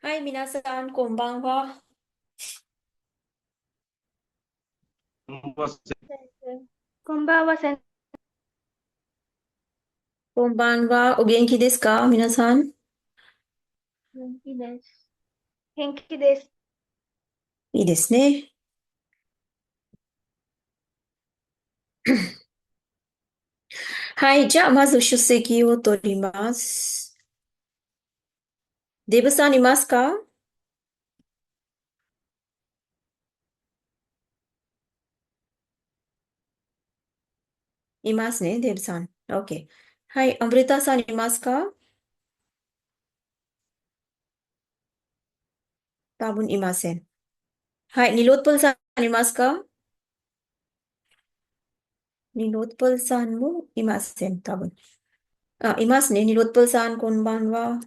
はい、皆さん、こんばんは。こんばんは、先こんばんは。お元気ですか皆さん。元気です。元気です。いいですね。はい、じゃあ、まず出席を取ります。デブさんいますか？いますね、デブさん。OK。はい、アンブレタさんいますか？多分いません。はい、ニロップルさんいますか？ニロップルさんもいません、多分。あ、いますね。ニロップルさん、こんばんは。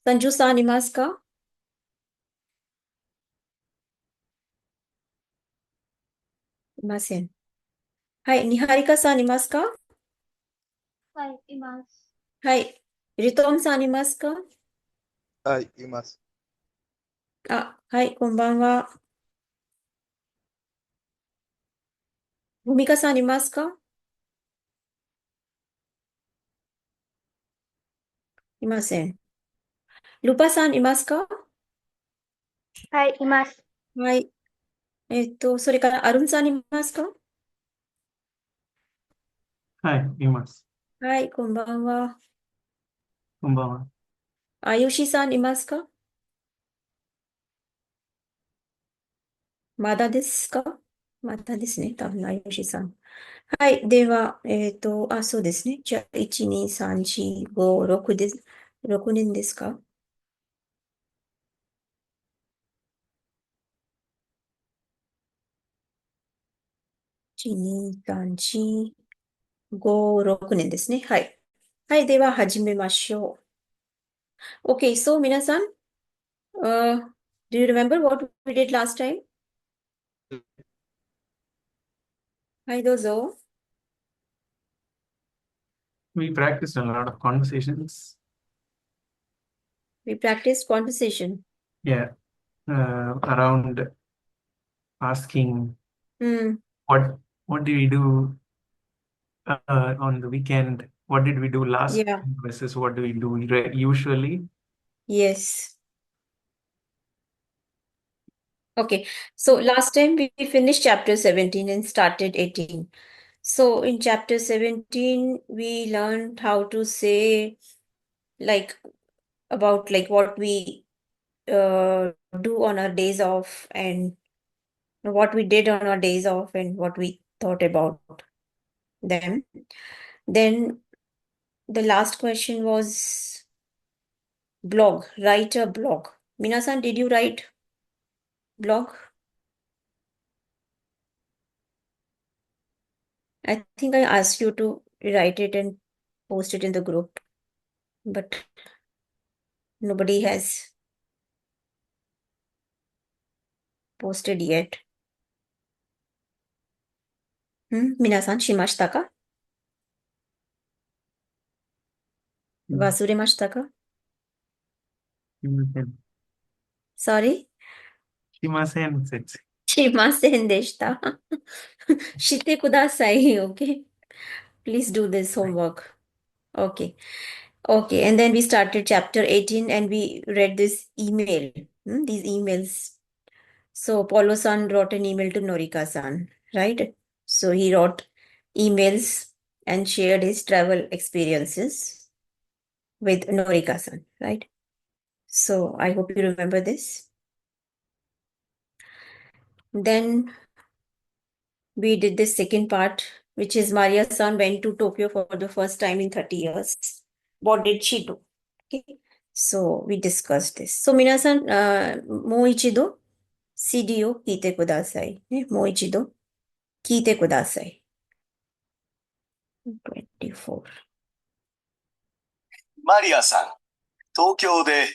サンジュさんいますか？いません。はい、ニハリカさんいますか？はい、います。はい、リトンさんいますか？はい、います。あ、はい、こんばんは。モミカさんいますか？いません。ルパさんいますか？はい、います。はい。それからアルンさんいますか？はい、います。はい、こんばんは。こんばんは。あゆしさんいますか？まだですか？まだですね。多分、あゆしさん。はい。では、そうですね。じゃあ、1、2、3、4、5、6です。6人ですか？ 1、2、3、4、5、6人ですね。はい。はい。では、始めましょう。OK。So, 皆さん、do you remember what we did last time? はい、どうぞ。We practiced a lot of conversations. We practiced conversation. Yeah, around asking Hmm. what did we do on the weekend? What did we do last Yeah. time versus what do we do usually? Yes. Okay. So last time we finished chapter 17 and started 18. So in chapter 17, we learned how to say like about like what we do on our days off and what we did on our days off and what we thought about them. Then the last question was blog, write a blog. Minasan, did you write blog? I think I asked you to write it and post it in the group, but nobody has posted yet. 皆さんしましたか？忘れましたか？ Sorry? しません、先生。しませんでした。してください。Okay? Please do this homework. Okay. Okay. And then we started chapter 18 and we read this email. These emails. So Paulo-san wrote an email to Norika-san, right? So he wrote emails and shared his travel experiences with Norika-san, right? So I hope you remember this. Then we did the second part, which is Maria-san went to Tokyo for the first time in 30 years. What did she do? Okay. So we discussed this. So 皆さん、もう一度 CD を聞いてください。ね、もう一度聞いてください。24。マリアさん、東京で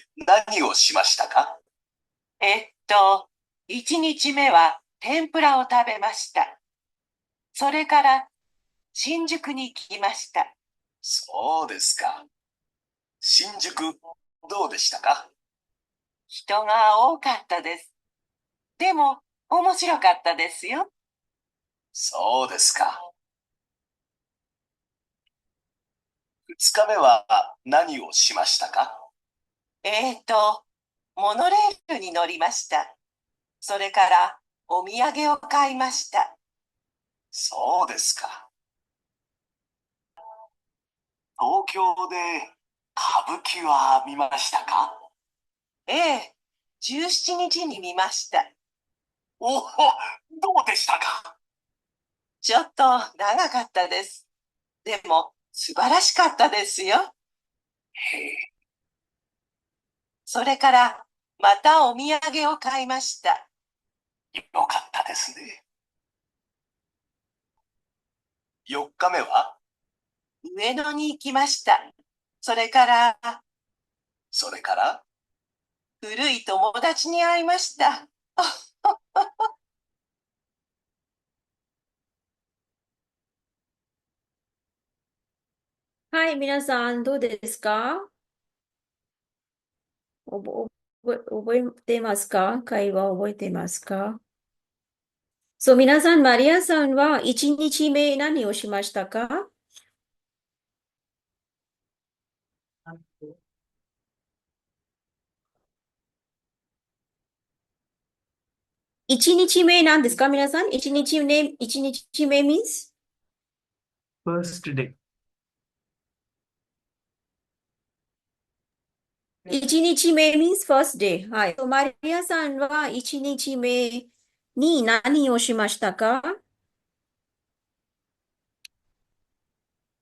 何をしましたか？1日目は天ぷらを食べました。それから新宿に来ました。そうですか。新宿、どうでしたか？人が多かったです。でも、面白かったですよ。そうですか。2日目は何をしましたか？モノレールに乗りました。それから、お土産を買いました。そうですか。東京で歌舞伎は見ましたか？ええ、17日に見ました。おお、どうでしたか？ちょっと長かったです。でも、素晴らしかったですよ。へえ、それから、またお土産を買いました。よかったですね。4日目は？上野に行きました。それから、それから？古い友達に会いました。はい、皆さん、どうですか？おぼ、覚えてますか？会話覚えてますか？そう、皆さん、マリアさんは1日目何をしましたか？1日目何ですか皆さん？1日目、一日目 means? First day. 1日目 means first day. はい。マリアさんは1日目に何をしましたか？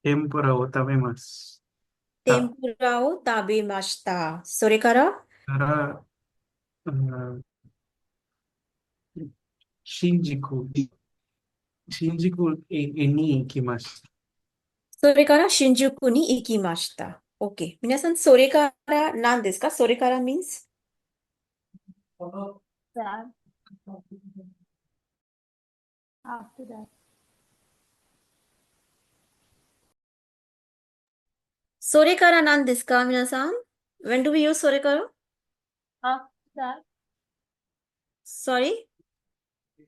天ぷらを食べまし天た。ぷらを食べました。それからから、新宿、に行きました。それから新宿に行きました。OK。皆さん、それから何ですか？それから means? That. After that. それから何ですか皆さん？ When do we use それから After that. Sorry?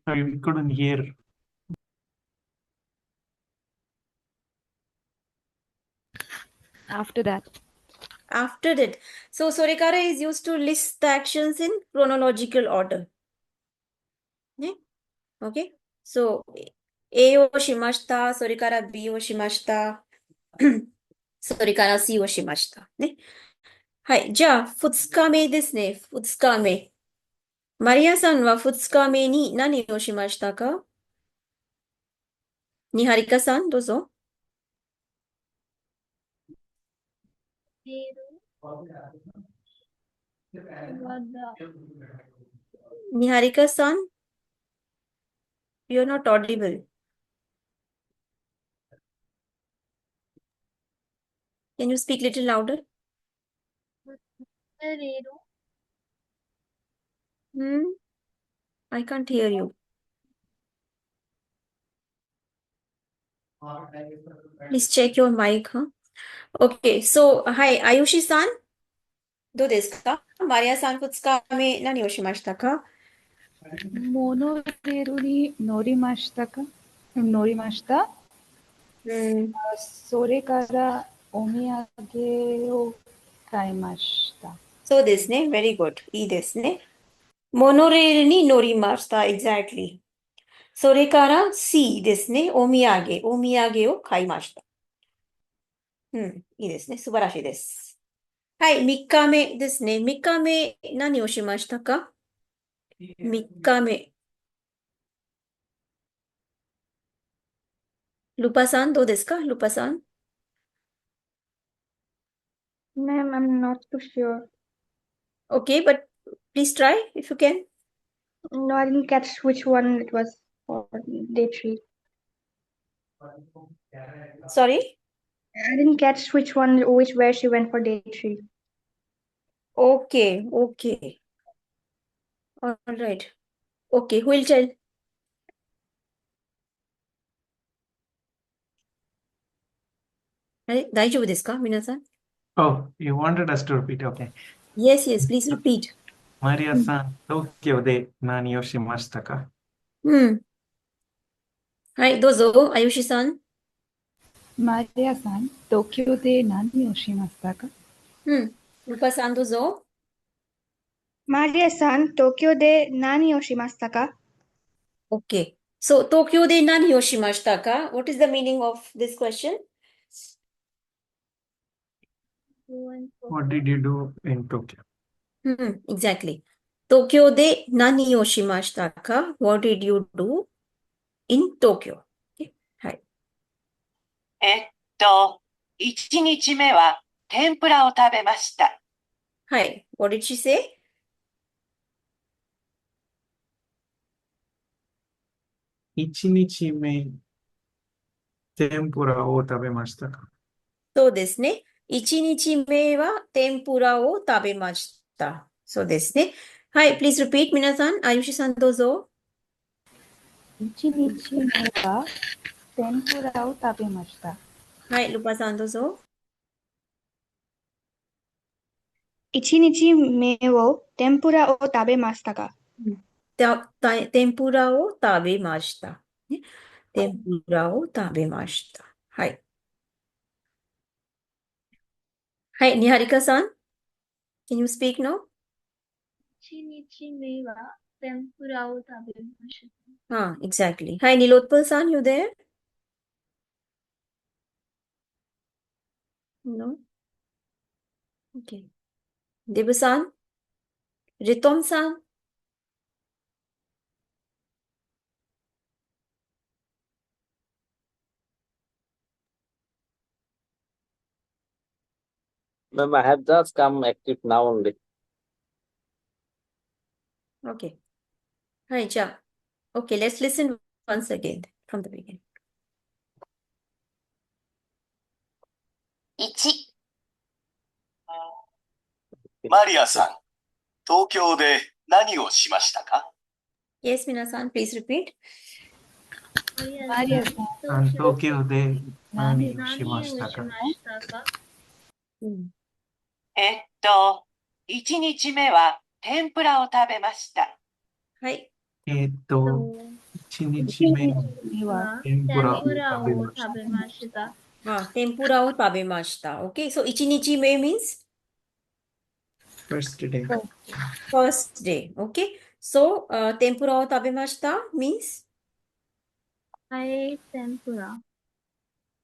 I couldn't hear. After that. After that. So, それから is used to list the actions in chronological order. ね ?OK? So, A をしました。それから B をしました。それから C をしました。ね。はい。じゃあ、2日目ですね。2日目。マリアさんは2日目に何をしましたか？ニハリカさん、どうぞ。ニハリカさん、you're not audible. Can you speak little louder? I can't hear you. Please check your mic, huh? Okay, so, hi, Ayushi-san. どうですか？マリアさん2日目何をしましたか？モノレールに乗りましたか？乗りました。それからお土産を買いました。そうですね。Very good. いいですね。モノレールに乗りました。Exactly. それから C ですね。お土産。お土産を買いました。いいですね。素晴らしいです。はい、3日目ですね。3日目何をしましたか？ 3日目。ルパさん、どうですかルパさん。Ma'am, I'm not too sure. Okay, but please try if you can. No, I didn't catch which one it was for day 3. Sorry? I didn't catch where she went for day 3. Okay, okay. All right. Okay, who will tell? 大丈夫ですか、皆さん？ Oh, you wanted us to repeat. Okay. Yes, yes, please repeat. マリアさん、東京で何をしましたか？うん。はい、どうぞ、あゆしさん。マリアさん、東京で何をしましたか？うん。ルパさん、どうぞ。マリアさん、東京で何をしましたか？ Okay. So, 東京で何をしましたか? What is the meaning of this question? What did you do in Tokyo? Exactly. 東京で何をしましたか? What did you do in Tokyo? Okay. はい。1日目は天ぷらを食べました。はい。What did she say? 1日目、天ぷらを食べましたか？そうですね。1日目は天ぷらを食べました。そうですね。はい。Please repeat 皆さん。あゆしさんどうぞ。1日目は天ぷらを食べました。はい。ルパさんどうぞ。1日目を天ぷらを食べましたか？天ぷらを食べました。ね、天ぷらを食べました。はい。はい。ニハリカさん。Can you speak now? 1日目は天ぷらを食べました。Exactly. Hi, Nilotpal san, you there? No? Okay. Debu san? Ritom san? Ma'am, I have just come active now only. Okay. Hi, ja. Okay, let's listen once again from the beginning. 1、マリアさん、東京で何をしましたか？ Yes, minasan, please repeat. マリアさん、東京で何をし何をましたか？しましたか？ 1日目は天ぷらを食べました。はい。 1日目には天ぷらを天ぷらを食べました。食べました。天ぷらを食べました。Okay, so 1日目 means First day. first day. Okay, so 天ぷらを食べました means I ate 天ぷら。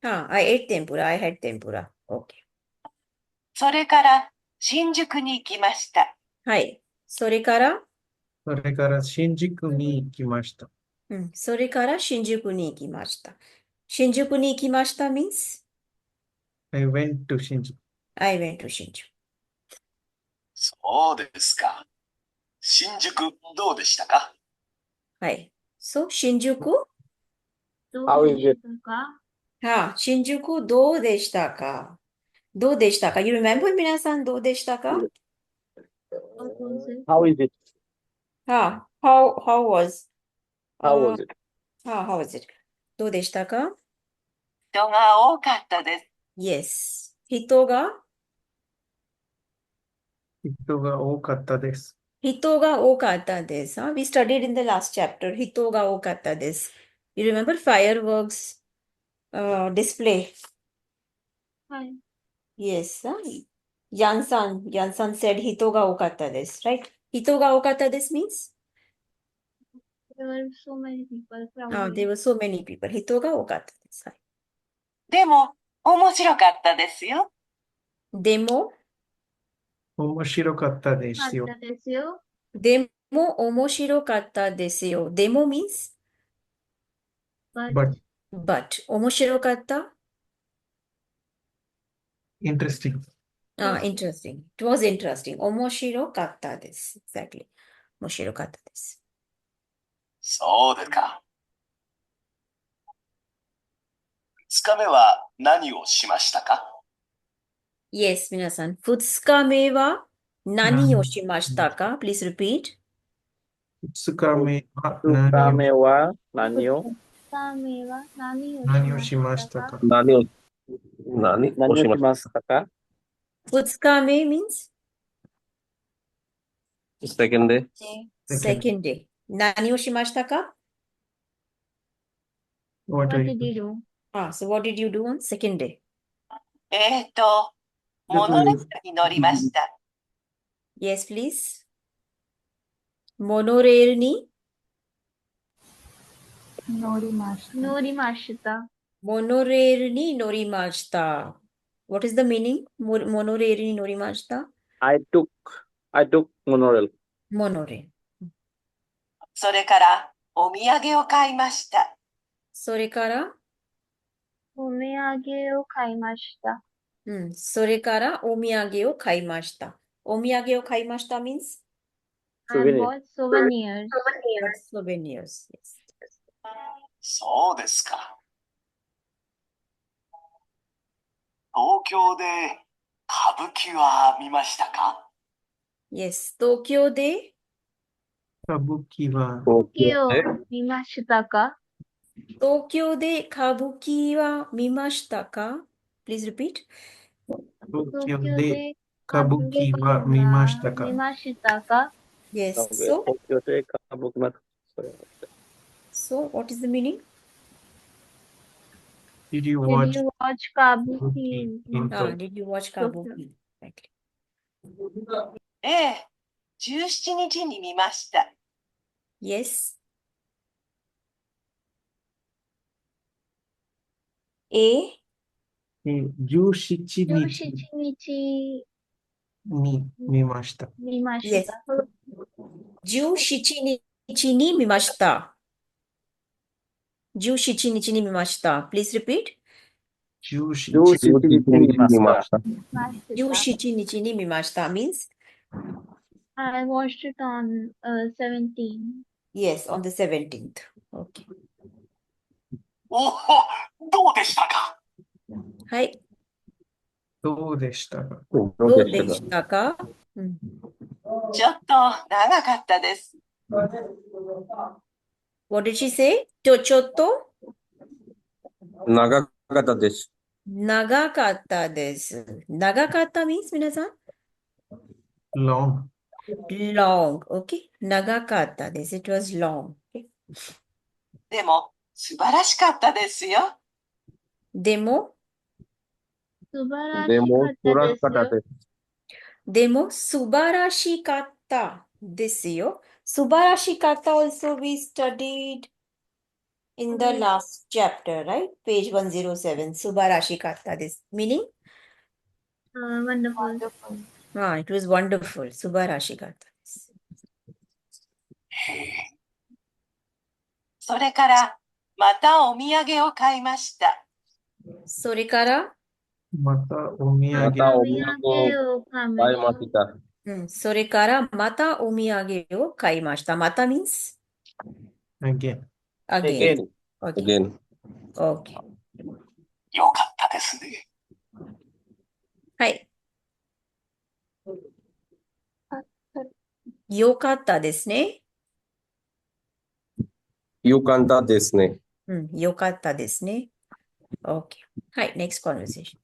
I ate 天ぷら. I had 天ぷら. Okay. それから新宿に行きました。はい。それから新宿に行きました。それから新宿に行きました。新宿に行きました means I went to 新宿。I went to 新宿。そうですか。新宿どうでしたか？はい。So 新宿ど How う is で it? したか？新宿どうでしたか？どうでしたか？ You remember 皆さんどうでしたか？ What was it? How is it? How was How was it? how was it? どうでしたか？人が多かったです。Yes. 人が多かったです。人が多かったです。We studied in the last chapter. 人が多かったです。You remember fireworks display? はい。 Yes. Yan san said 人が多かったです。Right? 人が多かったです means? There were so many people There were so many people. 人が多かったです。はい。でも面白かったですよ。でも面白かったですよ。かったですよ。面白かったですよ。でも means? But But But 面白かった interesting. Interesting. It was interesting. 面白かったです。Exactly. 面白かったです。そうですか。2日目は何をしましたか？ Yes, 皆さん。2日目は何をしましたか？ Please repeat. 2日目は2日目は何を2日目は何を何をしましたか？何を Nani oshimasu ka? Futsukame means Second day. second day. Nani o shimashita ka? What What are did you? you do? So what did you do on second day? モノレールに乗りました。 Yes, please. Monorail ni Norimashita. Norimashita. monorail ni norimashita. What is the meaning? Monorail ni norimashita? I took monorail. Monorail. それからお土産を買いました。 Sorekara? お土産を買いました。Sorekara omiyage o kaimashita. Omiyage o kaimashita means I Souvenir. bought souvenirs. souvenirs. Yes. そうですか。東京で歌舞伎は見ましたか？ Yes. Tokyo de Kabuki wa Tokyo 見ましたか？ Tokyo de kabuki wa mimashita ka? Please repeat. Tokyo 東京 de で kabuki wa mimashita 見 ka? ましたか？ Yes. Okay. So, Tokyo de kabuki so what is the meaning? Did you Did watch you watch Kabuki? Kabuki in Tokyo? Did you watch Tokyo. kabuki? Right. ええ、17日に見ました。 Yes. A 17日17日に見ました。見まし Yes. た。 17日に見ました。17日に見ました。Please repeat. 17 17日に見ました means I watched it on 17. yes, on the 17th. Okay. おお、どうでしたか？はい。どうでしたか？どうでしたか？ちょっと長かったです。 What did she say? ちょっと長かったです。長かったです。長かった means 皆さん long long. Okay. 長かったです。It was long. Okay. でも素晴らしかったですよ。でも、素晴らでも、しかったですよ。素晴らしかったですよ。素晴らしかった also we studied in the last chapter, right? Page 107. 素晴らしかったです。Meaning? Wonderful. It was wonderful. 素晴らしかったです。それからまたお土産を買いました。それからまたお土産またお土お土産を買い買いましました。それからまたお土産を買いました。また means again again. Okay. Again. Okay. よかったですね。はい。よかったですね。よかったですね。よかったですね。Okay. はい。Next conversation.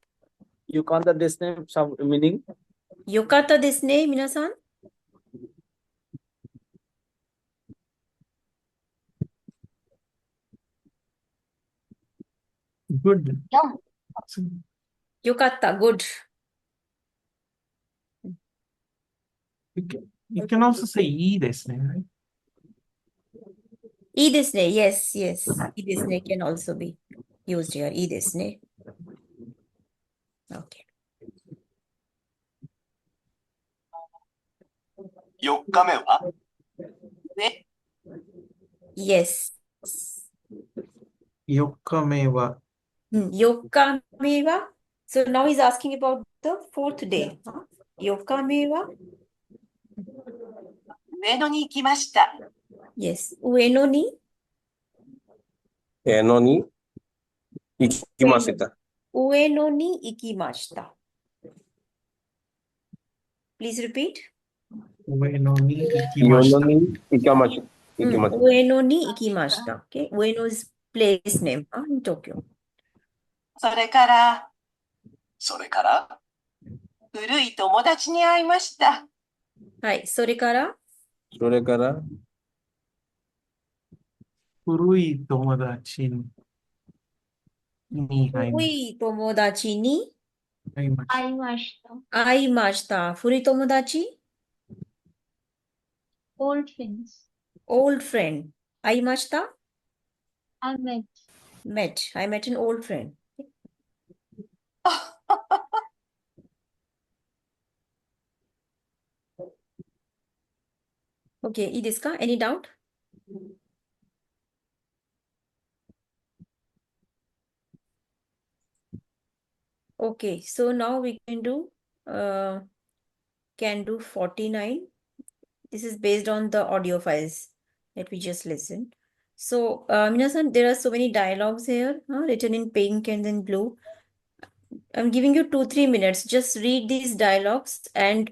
よかったですね。Some meaning? よかったですね、皆さん。good よかった。Good. you can also say いいですね right? いいですね。Yes, yes. いいですね can also be used here. いいですね。Okay. 4日目はね、 Yes. 4日目は4日目は So now he's asking about the fourth day. 4日目は上野に行きました。 Yes. 上野にのに行きました。上野に行きました。Please repeat. 上野に行きました。に行きました。行きました。上野に行きました。Okay. 上野 is place name in Tokyo. それからそれから、古い友達に会いました。はい、それから、それから、古い友達に会い古い友達にました。会いました。会いました。古い友達 Old friends. old friend. 会いました I met. met. I met an old friend. Okay, いいですか Any doubt? Okay, so now we can do 49. This is based on the audio files that we just listened. So, minasan, there are so many dialogues here, written in pink and then blue. I'm giving you 2-3 minutes. Just read these dialogues and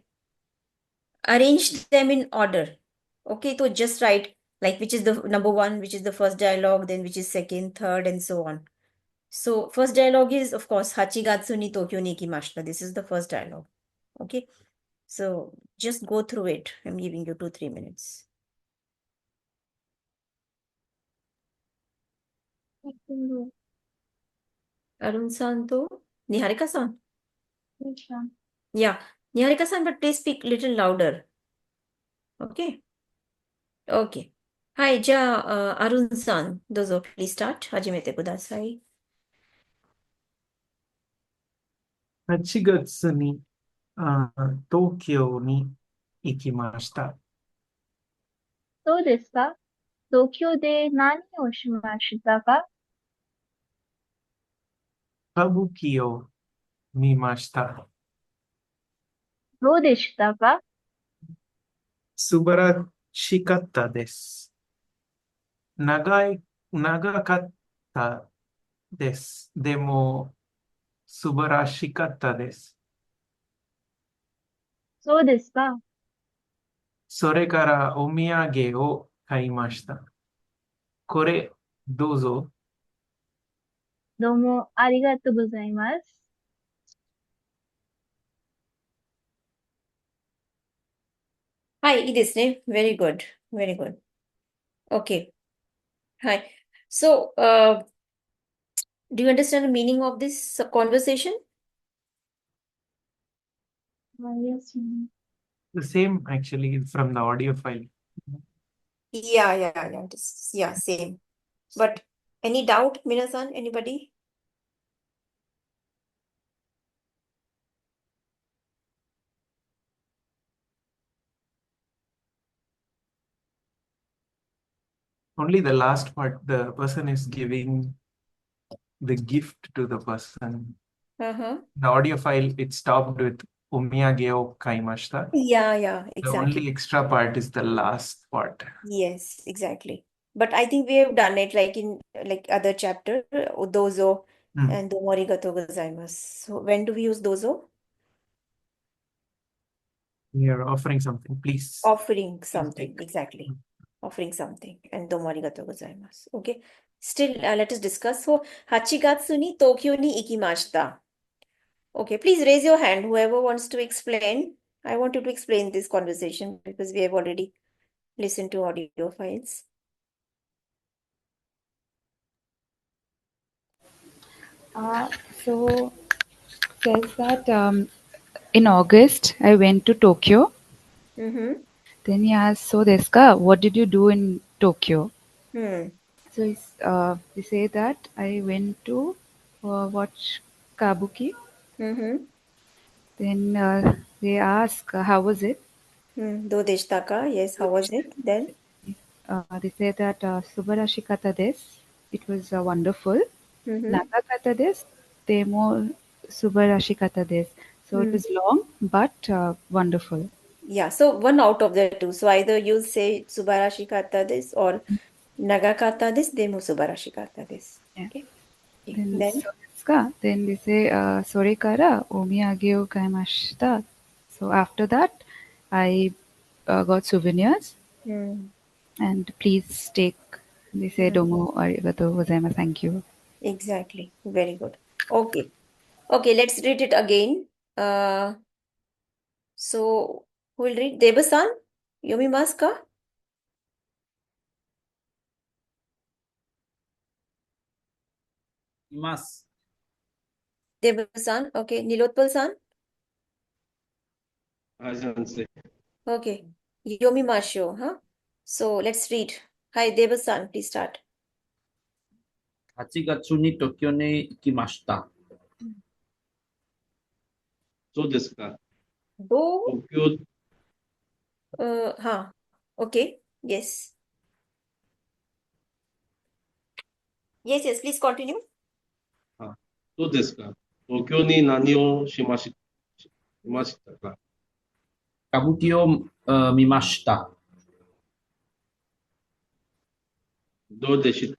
arrange them in order. Okay, so just write like which is the number one, which is the first dialogue, then which is second, third, and so on. So first dialogue is, of course, Hachigatsu ni Tokyo ni ikimashita. This is the first dialogue. Okay, so just go through it. I'm giving you 2-3 minutes. I can do. Arun-san to Niharika-san. Which one? Yeah, Niharika-san, but please speak little louder. Okay. Okay. Hi, Arun-san, dozo, please start. Hajimete kudasai. 8月に東京に行きました。そうですか？東京で何をしましたか？歌舞伎を見ました。どうでしたか？素晴らしかったです。長かったです。でも、素晴らしかったです。そうですか？それからお土産を買いました。これ、どうぞ。どうもありがとうございます。Hi,いいですね. Very good. Very good. Okay. Hi. So, do you understand the meaning of this conversation? Yes, ma'am. The same actually from the audio file. Yeah. Yeah, same. But any doubt, Minasan, anybody? Only the last part, the person is giving the gift to the person. Uh-huh. The audio file, it stopped with omiyage o kaimashita. Yeah, The exactly. only extra part is the last part. Yes, exactly. But I think we have done it like in other chapter, dozo Hmm. and domo arigatou gozaimasu. So when do we use dozo? We are offering something, please. Offering Please something, take. exactly. Offering something. And domo arigatou gozaimasu. Okay. Still, let us discuss. So, Hachigatsu ni Tokyo ni ikimashita. Okay, please raise your hand. Whoever wants to explain. I want you to explain this conversation because we have already listened to audio files. So says that in August I went to Tokyo. Mm-hmm. Then he asked, so desu ka? What did you do in Tokyo? So we say that I went to watch Kabuki. Mm-hmm. Then they ask, how was it? Do deshita ka? Yes, how was it then? They say that subarashikata desu. It was wonderful. Mm-hmm. Nagakata desu. Demo subarashikata desu. So it was long but wonderful. Yeah, so one out of the two. So either you say subarashi kata desu or nagakata desu, demo subarashi kata desu. Yeah. Okay. Then so desu ka? Then they say sore kara omiyage o kaimashita. So after that, I got souvenirs and please take. They say domo arigatou gozaimasu. Thank you. Exactly. Very good. Okay. Okay, let's read it again. So who will read? Debasan? Yomimasu ka? Imasu. Debasan. Okay. Nilotpal-san? Sensei. Okay. Yomimashu, huh? So let's read. Hi, Debasan, please start. 8月に東京に行きました。そうですか。 Do? 東京、 Huh. Okay. Yes. Yes, yes, please continue. そうですか。東京に何をしましたか。 歌舞伎を見ました。どうでし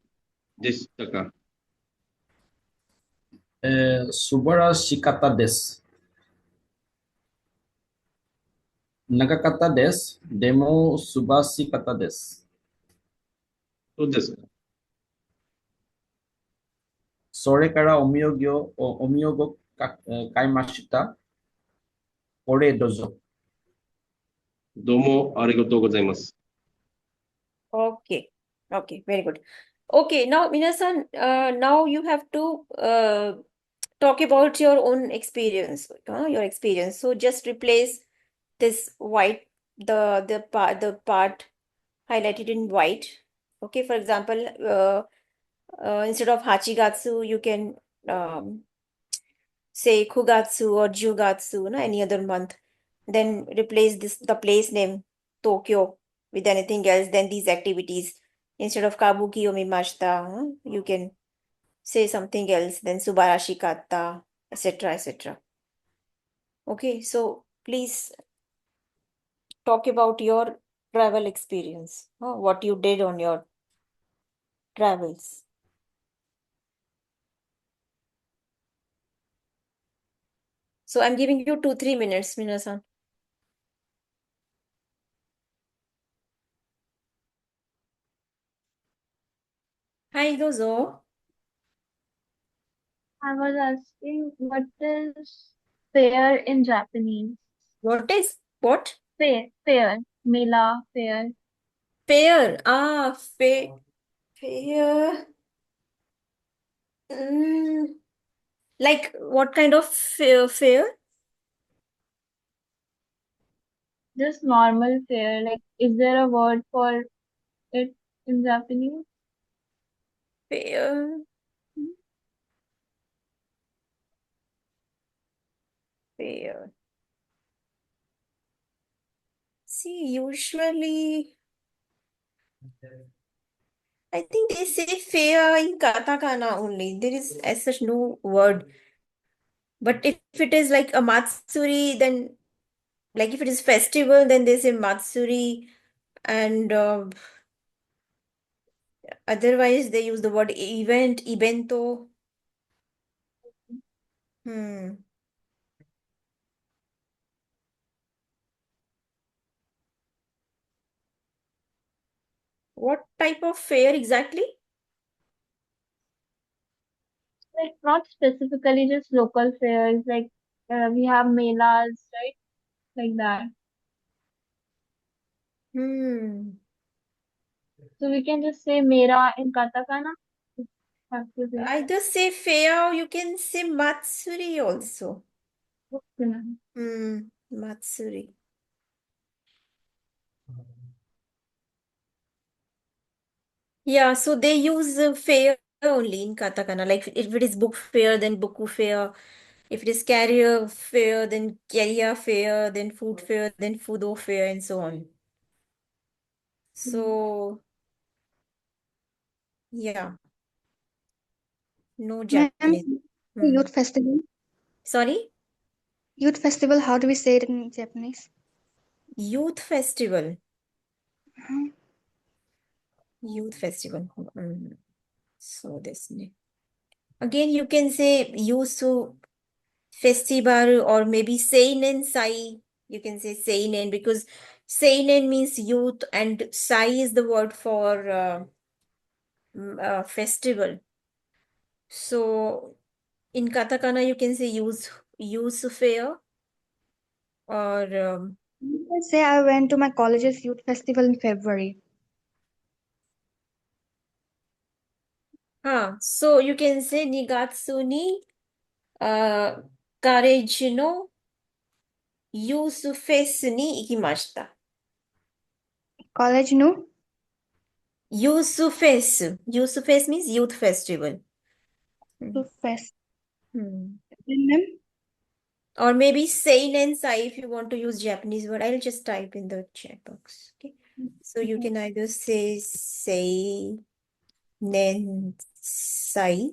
たか。素晴らしかったです。長かったです。でも素晴らしかったです。そうですか。それからお土産を買いました。これどうぞ。どうもありがとうございます。 Okay. Okay, very good. Okay, now Minasan, now you have to talk about your own experience, your experience. So just replace this white, the part highlighted in white. Okay, for example, instead of Hachigatsu, you can say Kugatsu or Jugatsu, any other month. Then replace the place name Tokyo with anything else than these activities. Instead of Kabuki or Mimashita, you can say something else, then Subarashi Katta, etc., etc. Okay, so please talk about your travel experience, what you did on your travels. So I'm giving you 2-3 minutes, Minasan. Hi, Dozo. I was asking what is fair in Japanese? What is what? Fair. Mela, fair. Fair. Fair. Like what kind of fair? Just normal fair. Like, is there a word for it in Japanese? Fair. Fair. See, usually I think they say fair in katakana only. There is as such no word. But if it is like a matsuri, then like if it is festival, then they say matsuri, and otherwise they use the word event, ibento. Hmm. What type of fair exactly? Like, not specifically just local fairs. Like, we have melas, right? Like that. So we can just say mera in katakana. Have to say. Either say fair or you can say matsuri also. Matsuri. Yeah, so they use fair only in katakana. Like if it is book fair, then boku fair. If it is carrier fair, then carrier fair, then food fair, then foodo fair, and so on. So yeah, no Ma'am, Japanese. youth festival. Sorry? Youth festival, how do we say it in Japanese? Youth festival. Uh-huh. Youth festival. So this again you can say Yusu festival or maybe Seinen Sai. You can say Seinen because Seinen means youth and Sai is the word for festival. So In katakana, you can say use fair or Let's say I went to my college's youth festival in February. so you can say nigatsu ni kareji no yuzu fesu ni ikimashita. College no? Yuzu fesu. Yuzu fesu means youth festival. To fest. Hmm. Then Or maybe seinen sai if you want to use Japanese word. I'll just type in the chat box. Okay. So you can either say seinen sai,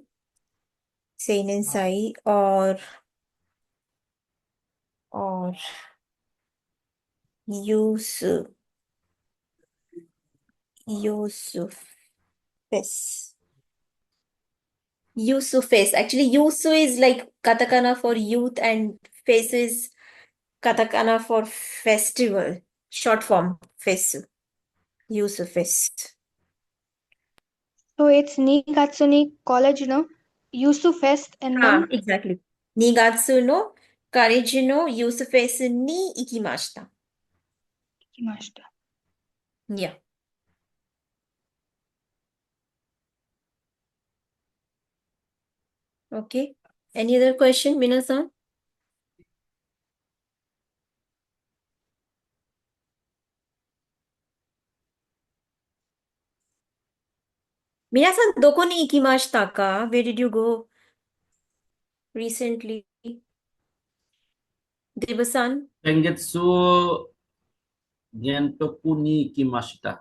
or yuzu fes. Yuzu fes. Actually, yuzu is like katakana for youth and fes is katakana for festival. Short form fesu. Yuzu fes. so it's Nigatsu ni college no? Yusu fest and then Exactly. Nigatsu no kareji no yuzu fesu ni ikimashita. ikimashita. Yeah. Okay. Any other question, minasan? Minasan, doko ni ikimashita ka? Where did you go recently? Deba-san? Sengetsu Gentoku ni ikimashita.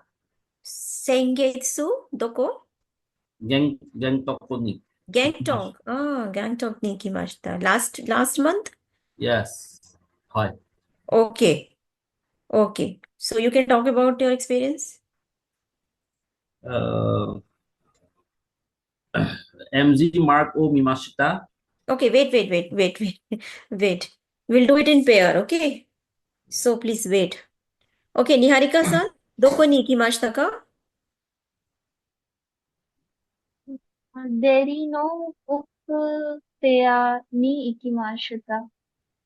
Sengetsu? Doko? Gentoku ni. Gangtok. Gangtok ni ikimashita. Last month? Yes. Hi. Okay. Okay. So you can talk about your experience? MG Mark O Mimashita. Okay, wait. We'll do it in pair, okay? So please wait. Okay, Niharika-san, doko ni ikimashita ka? Deri no book fair ni ikimashita.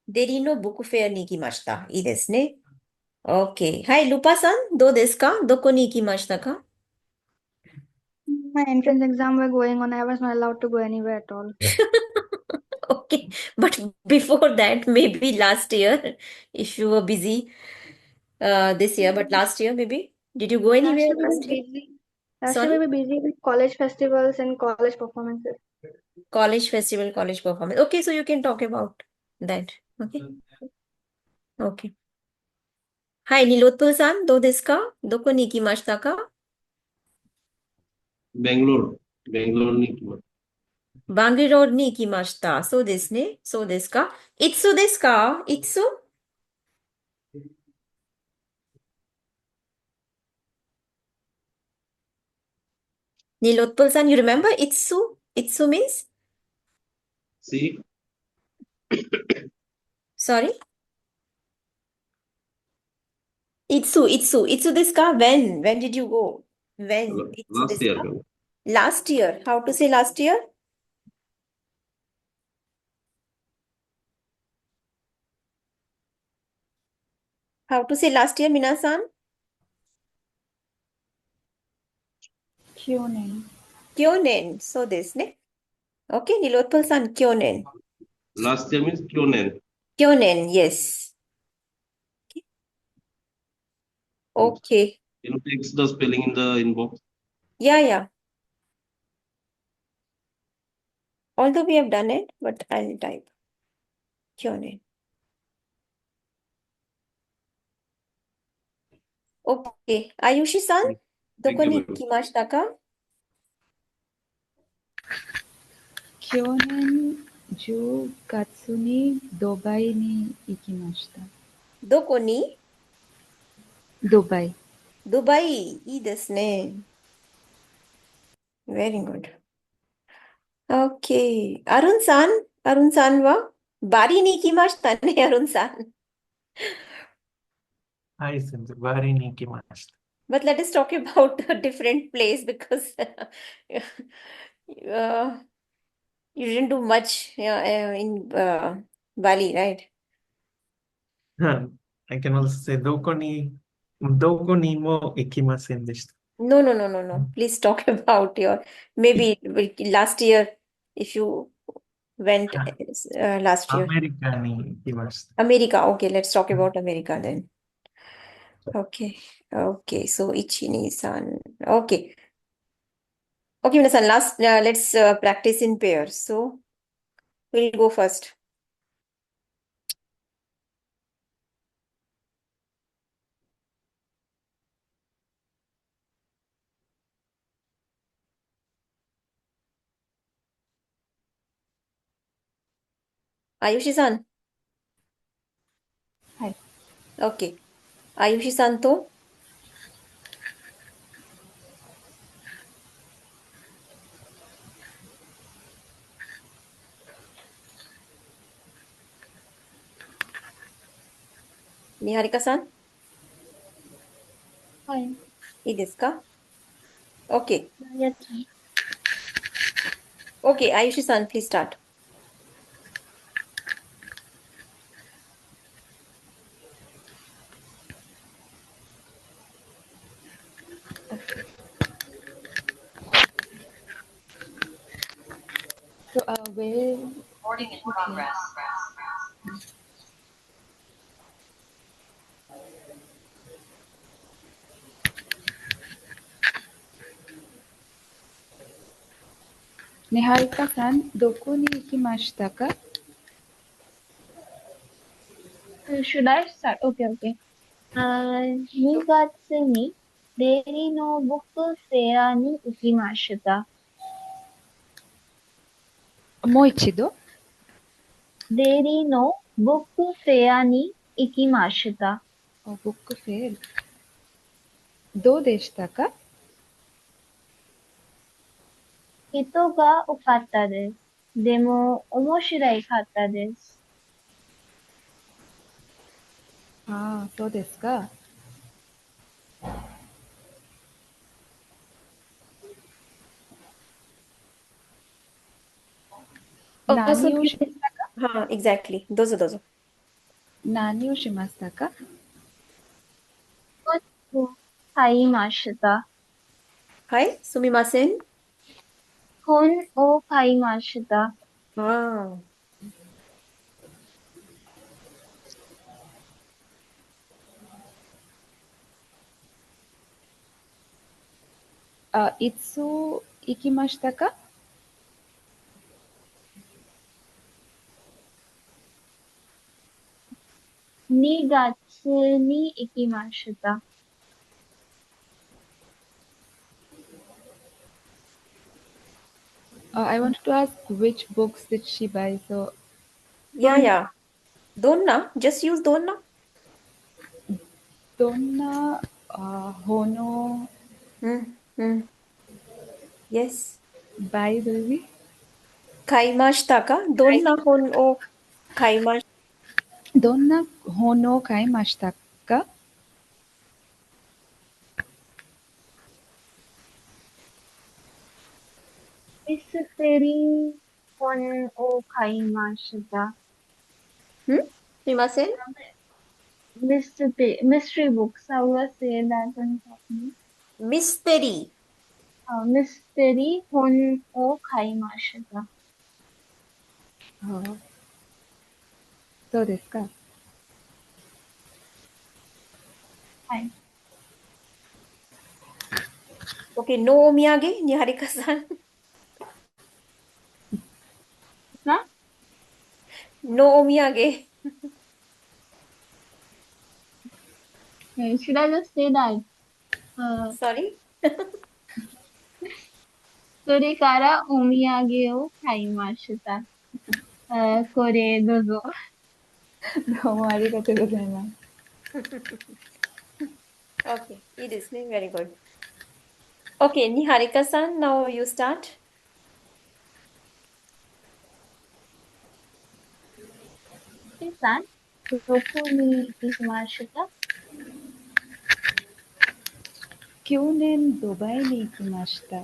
Deri no book fair ni ikimashita. Ii desu ne. Okay. Hi, Lupa-san, do desu ka? Doko ni ikimashita ka? My entrance exam were going on. I was not allowed to go anywhere at all. Okay, but before that, maybe last year, if you were busy this year, but last year maybe. Did you go Last anywhere year we last were year? busy. Last year Sorry? we were busy with college festivals and college performances. College festival, college performance. Okay, so you can talk about that. Okay. Okay. Hi, Nilotpul-san, do desu ka? Doko ni ikimashita ka? Bangalore ni ikimashita. Bangalore ni ikimashita. So desu ne. So desu ka? Itsu desu ka? Itsu? Nilotpul-san, you remember Itsu? Itsu means? See, Sorry? Itsu desu ka? When? When did you go? When? Itsu last desu year. ka? Last year. How to say last year? How to say last year, minasan? Kyonen. Kyonen. So desu ne. Okay, Nilotpul-san, kyonen. Last year means Kyonen. Kyonen, yes. Okay. You know, text the spelling in the inbox. Yeah. Although we have done it, but I'll type. Kyonen. Okay. Ayushi-san, Thank doko you, ni ma'am. ikimashita ka? Kyonen 10月にドバイに行きました。Doko ni? ドバイ。Dubai. Ii desu ne. Very good. Okay. Arun-san wa? Bari ni ikimashita ne, Arun-san. Hi, Sindhu. Bari ni ikimashita. But let us talk about a different place because uh, You didn't do much in Bali, right? I can also say doko ni mo ikimasen deshita. No. Please talk about your maybe last year if you went last year. America ni ikimashita. America. Okay, let's talk about America then. Okay. So Ichini-san. Okay, Minasan. Last, let's practice in pairs. So we'll go first. Ayushi-san. Hi. Okay. Ayushi-san to Niharika-san. はい。いいですか? Okay. やつ Okay, Ayushi-san, please start. So, where Recording in progress. Niharika-san, doko ni ikimashita ka? Should I start? Okay. 2月にデリのブックフェアに行きました。もう一度? デリのブックフェアに行きました。ブックフェア。どうでしたか? 人が多かったです。でも面白かったです。そうですか。Also, 何をしましたか? exactly. どうぞ。何をしましたか? 本を買いました。はい、すみません。本を買いました。いつ行きましたか? 2月に行きました。I wanted to ask which books did she buy? So, Yeah. Donna, just use Donna. どんな本を Yes. buy どういう意味? 買いましたか? どんな本を買いましたか? どんな本を買いましたか? ミステリー本を買いました。すみません。Mystery books. How do I say that in Japanese? ミステリミステリー本を買いました。そうですか。はい。Okay, no お土産、にはりかさん。な No お土産。Should I just say that? Sorry? それからお土産を買いました。これどうぞ。どうもありがとうございます。Okay, いいですね。Very good. Okay, Niharika-san, now you start. さん、どこに行きました？去年ドバイに行きました。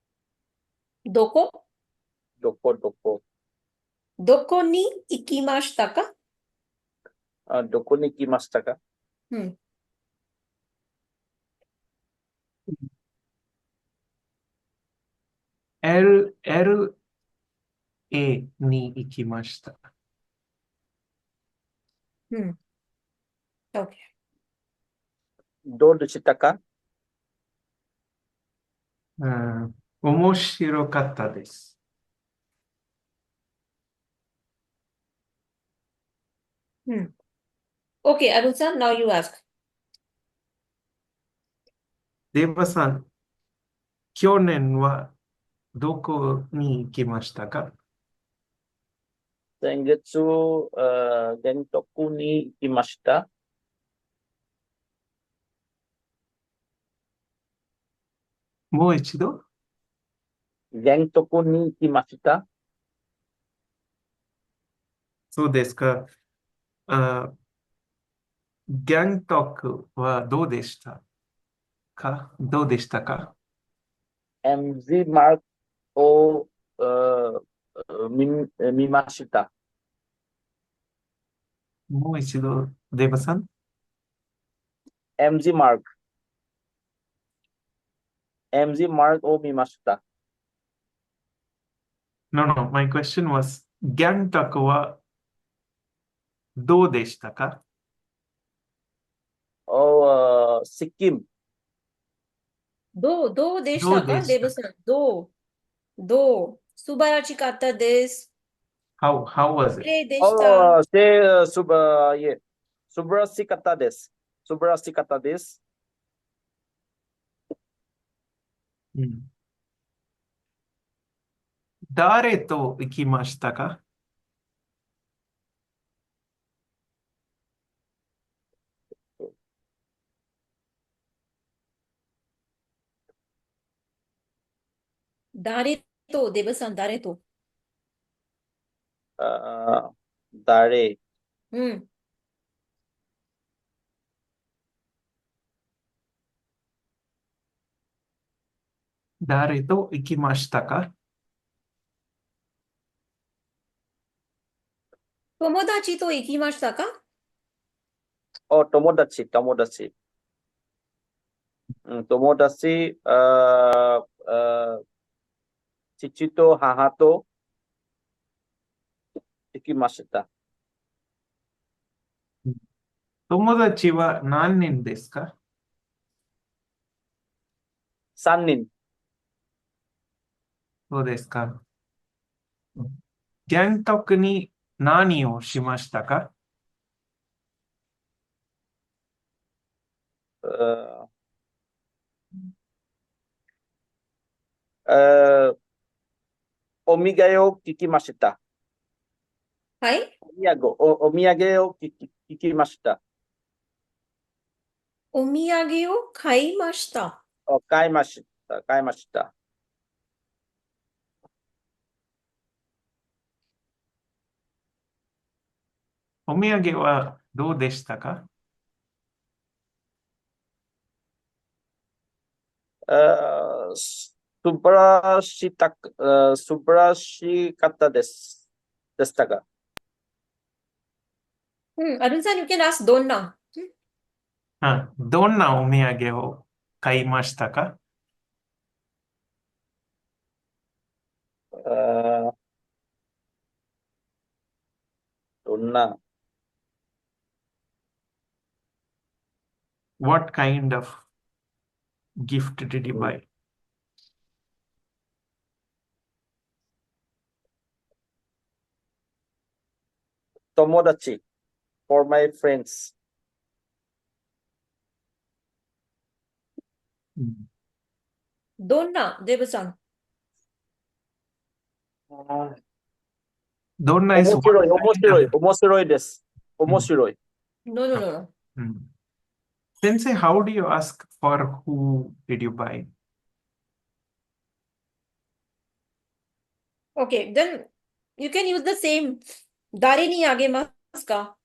Doko? どこどこ、 Doko ni ikimashita ka? どこに来ましたか？ Hmm. LA に行きました。Hmm. Okay. どうでしたか？面白かったです。Hmm. Okay, Arun-san, now you ask. デバさん、去年はどこに行きましたか？先月、全国に行きました。もう一度。全国に行きました。そうですか。ギャントクはどうでしたか？ MZ マークを、見ました。もう一度、デバさん。MZ マークを見ました。No, my question was, ギャントクはどうでしたか？シッキム。どうでしどたか、うでしたデブさん。どう素晴らしかったです。How was 綺 it? 麗でした。素晴らしかったです。素晴らしかったです。誰と行きましたか？誰と、デブさん、誰と。誰、うん。誰と行きましたか？友達と行きましたか？友達。友達、父と母と行きました。友達は何人ですか3人。そうですか。ギャントクに何をしましたか？お土産を聞きました。はい。お土産を聞きました。お土産を買いました。買いました。お土産はどうでしたか？素晴らしかったです。でしたが。アルンさん、you can ask どんな。どんなお土産を買いましたか？どんな。What kind of gift did you buy? 友達 for my friends。どんな、デブさん。どんな面白いです。面白い。No. Sensei, how do you ask for who did you buy? Okay, then you can use the same. 誰にあげますか？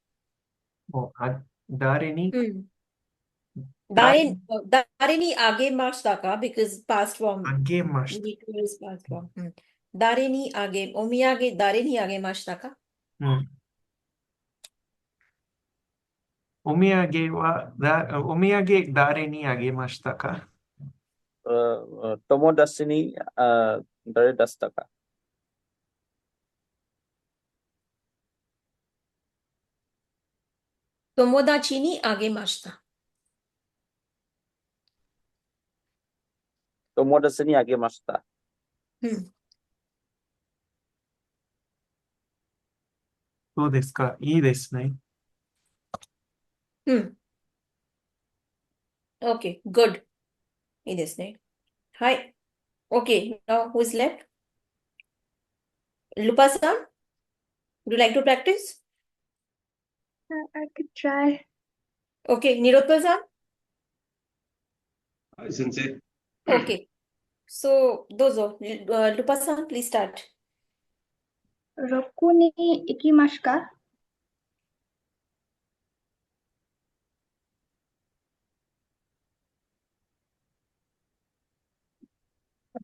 誰に Darin, Darin ni agemaşta ka because past form. We Agemaşta. need to use past form. Darin ni omiyage darin ni agemaşta ka? お土産はお土産誰にあげましたか？ Tomodachi ni dare dashita ka? Tomodachi ni agemaşta. Tomodachi ni agemashita. そうですか。いいですね。Okay, good. いいですね。はい。Okay, now who's left? Lupa-san, would you like to practice? I could try. Okay, Nirupa-san? はい、先生。 Okay. So, どうぞ。Lupa-san, please start. Roku ni ikimasu ka?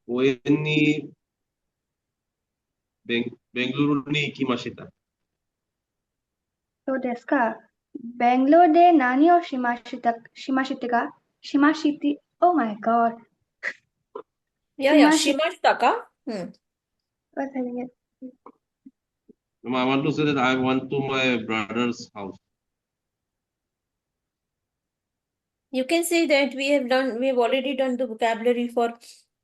応援にベングルールに行きました。そうですか。Bangaloreで何をしましたか Oh my god. Yeah, Shimashi- shimashita ka? What's happening? I want to say that I went to my brother's house. You can say that we've already done the vocabulary for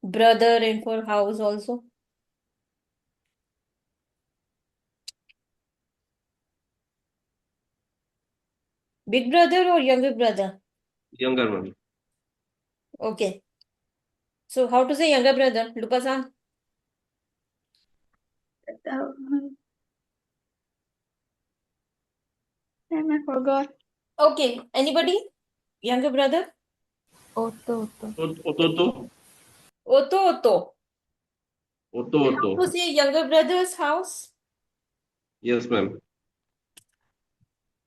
brother and for house also. Big brother or younger brother? Younger one. Okay. So, how to say younger brother? Lupa-san? I forgot. Okay. Anybody? Younger brother? Otto. Ototo. Oto. How Ototo. to say younger brother's house? Yes, ma'am.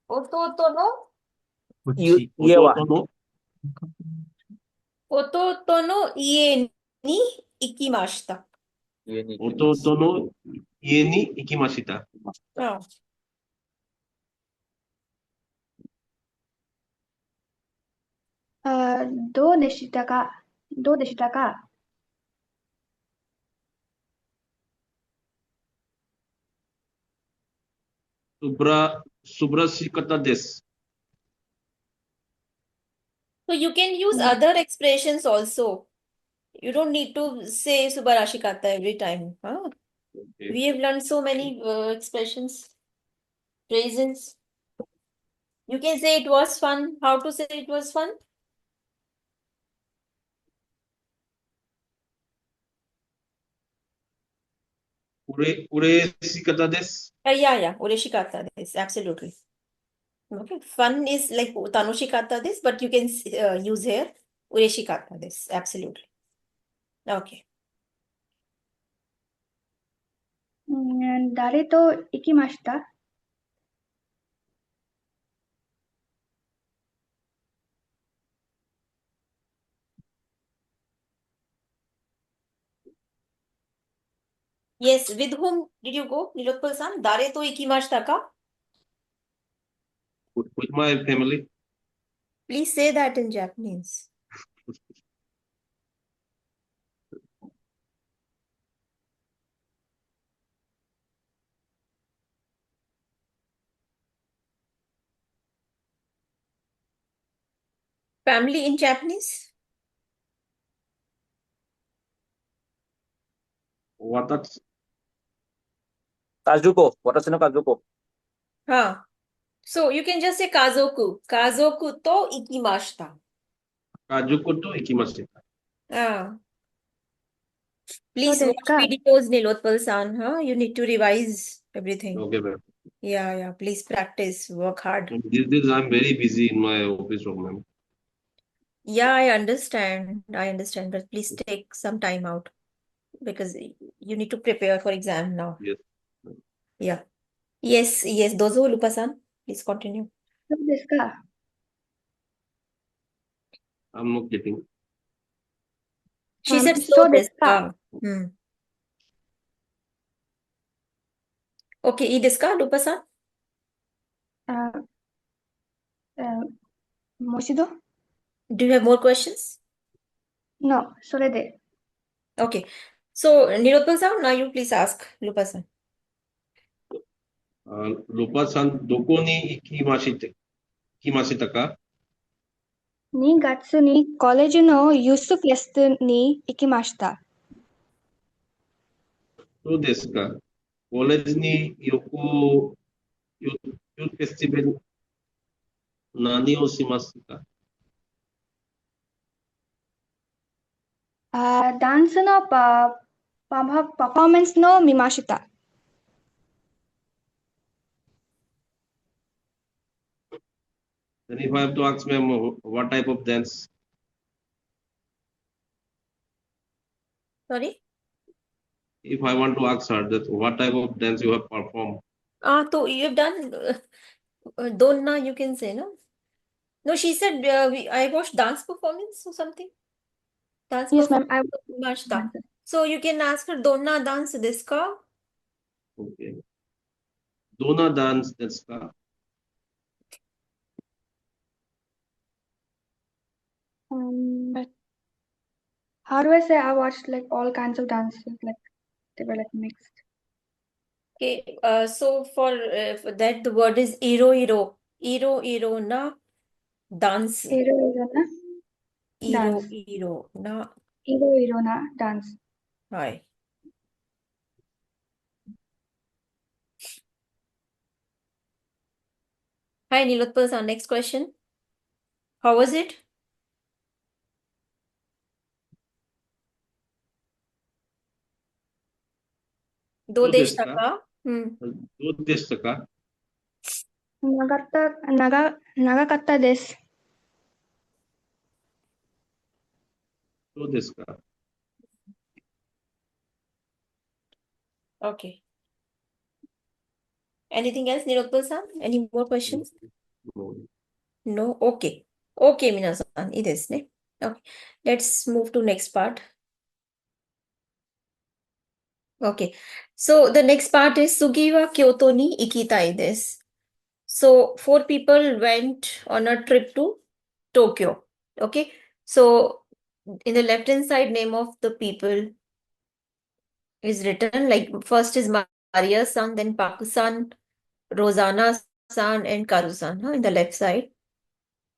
Oto no? うち。家は Ototo no. Oto no ie ni ikimashita. 家に行きます。弟の家に行きました。 Oh. Uh, どうでしたか Subrashikata desu. So you can use other expressions also. You don't need to say Subarashikata every time. Huh? Okay. We have learned so many expressions, phrases. You can say it was fun. How to say it was fun? Ureshikata desu. Yeah. Ureshikata desu. Absolutely. Okay. Fun is like Tanoshikata desu, but you can use here Ureshikata desu. Absolutely. Okay. 誰と行きました Yes. With whom did you go, Nilotpal-san? Dare to ikimashita ka? With my family. Please say that in Japanese. Family in Japanese? Watashi. 家族、私の家族。 Huh. So you can just say kazoku. Kazoku to ikimashita. Kajuko to ikimashita. Please So watch videos, Nilotpal-san. Huh? You need to revise everything. Okay, ma'am. Yeah. Please practice. Work hard. I'm very busy in my office work, ma'am. Yeah, I understand. But please take some time out because you need to prepare for exam now. Yes. Yeah. Yes. Dozo Lupa-san. Please continue. そうですか。I'm not getting. She said so So desu desu ka. ka. Okay, ii desu ka, Rupa-san? Moshido? Do you have more questions? No, それで。 Okay. So, Nirupa-san, now you please ask Rupa-san. ルパさん、どこに行きましたか？ 2月にコレージのユースフェスに行きました。そうですか。コレージにユーフェスティバル何をしますか？ダンスのパフォーマンスの見ました。Then if I have to ask ma'am, what type of dance? Sorry? If I want to ask her that what type of dance you have performed? So you have done Donna, you can say, no? No, she said I watched dance performance or something. Dance Yes, ma'am. I performance. So you can ask her Donna dance desu ka? Okay. Dona dance desu ka? But how do I say I watched like all kinds of dances, like they were like mixed. Okay, so for that the word is iro iro. Iro iro na dance. Iro iro na Iro dance. iro na. Iro iro na dance. Hi. Hi, Nilotpal, next question. How was it? Do Do desu deshta ka? ka? Do desu ka? 長かったです。そうですか。 Okay. Anything else, Nilotpal-san? Any more questions? No. No? Okay. Okay, minasan. いいですね. Okay. Let's move to next part. Okay. So the next part is Sugi wa Kyoto ni ikitai desu. So 4 people went on a trip to Tokyo. Okay. So in the left-hand side, name of the people is written. Like first is Maria-san, then Paku-san, Rosanna-san, and Karu-san, in the left side.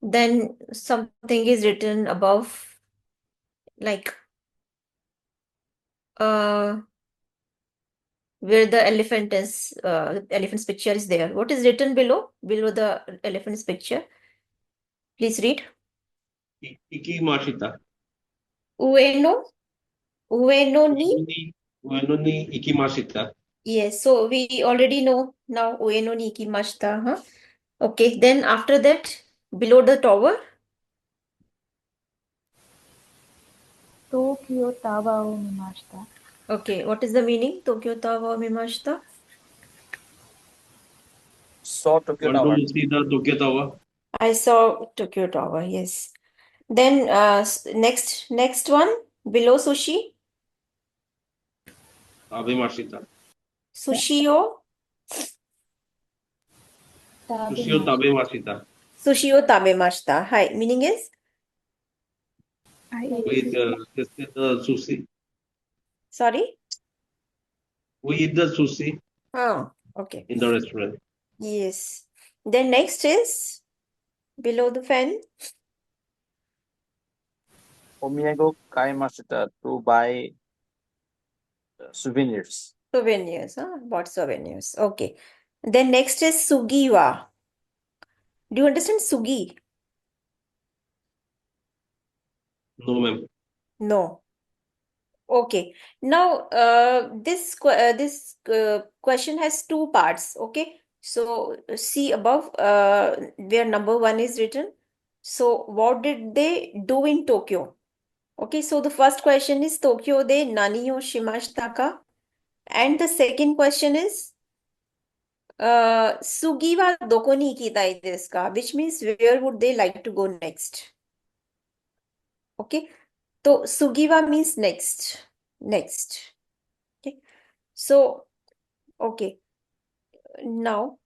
Then something is written above, like where the elephant is, elephant's picture is there. What is written below the elephant's picture? Please read. Ikimashita. Ueno ni. Ueno ni ikimashita. Yes, so we already know now ueno ni ikimashita. Okay, then after that, below the tower. Tokyo Tawa o mimashita. Okay, what is the meaning? Tokyo Tawa mimashita. Saw Tokyo Want Tower. to see the Tokyo Tower? I saw Tokyo Tower, yes. Then next one, below sushi. Tabemashita. Sushio. Sushio tabemashita. Sushio tabemashita. Hi, meaning is? We tasted the sushi. Sorry? We eat the sushi Oh, okay. in the restaurant. Yes. Then next is below the fan. Omiyago kaimashita to buy souvenirs. Souvenirs, bought souvenirs. Okay. Then next is Sugiwa. Do you understand Sugi? No, ma'am. No. Okay. Now, this question has 2 parts. Okay. So see above where number 1 is written. So what did they do in Tokyo? Okay. So the first question is Tokyo de nani o shimashita ka? And the second question is Sugi wa doko ni ikitai desu ka? Which means where would they like to go next? Okay. So Sugiwa means next. Next. Okay. So, okay. Now,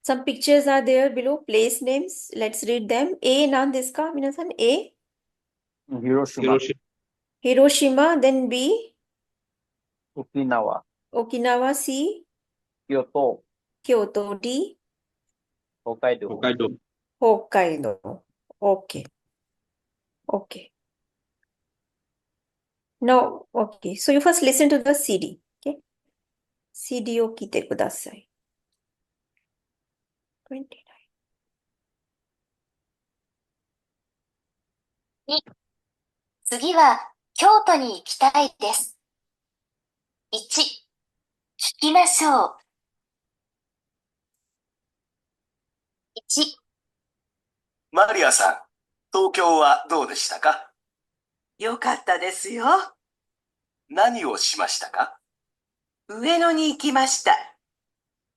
some pictures are there below. Place names. Let's read them. A nan desu ka? Minasan, A. Hiroshima, Hiroshima. Then B. Okinawa, Okinawa. C. Kyoto, Kyoto. D. Hokkaido. Hokkaido. Okay. Okay. Now, okay. So you first listen to the CD. Okay. CD を聞いてください。29. 次は京都に行きたいです。1、聞きましょう。1、マリアさん、東京はどうでしたか？よかったですよ。何をしましたか？上野に行きました。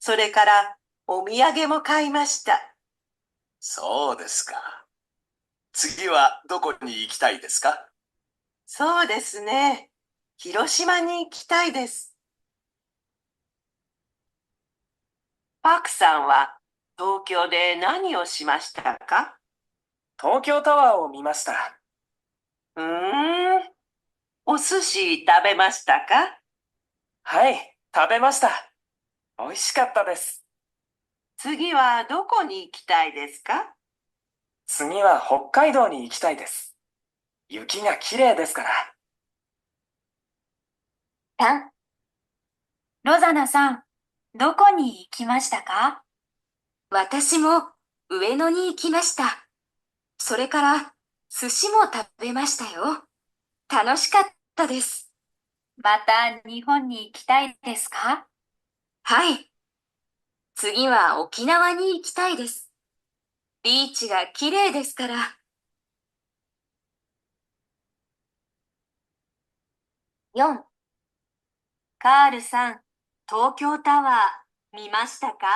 それからお土産も買いました。そうですか。次はどこに行きたいですか？そうですね。広島に行きたいです。パクさんは東京で何をしましたか？東京タワーを見ました。お寿司食べましたか？はい、食べました。美味しかったです。次はどこに行きたいですか？次は北海道に行きたいです。雪が綺麗ですから。3、ロザナさん、どこに行きましたか？私も上野に行きました。それから寿司も食べましたよ。楽しかったです。また日本に行きたいですか？はい。次は沖縄に行きたいです。ビーチが綺麗ですから。4、カールさん、東京タワー見ましたか？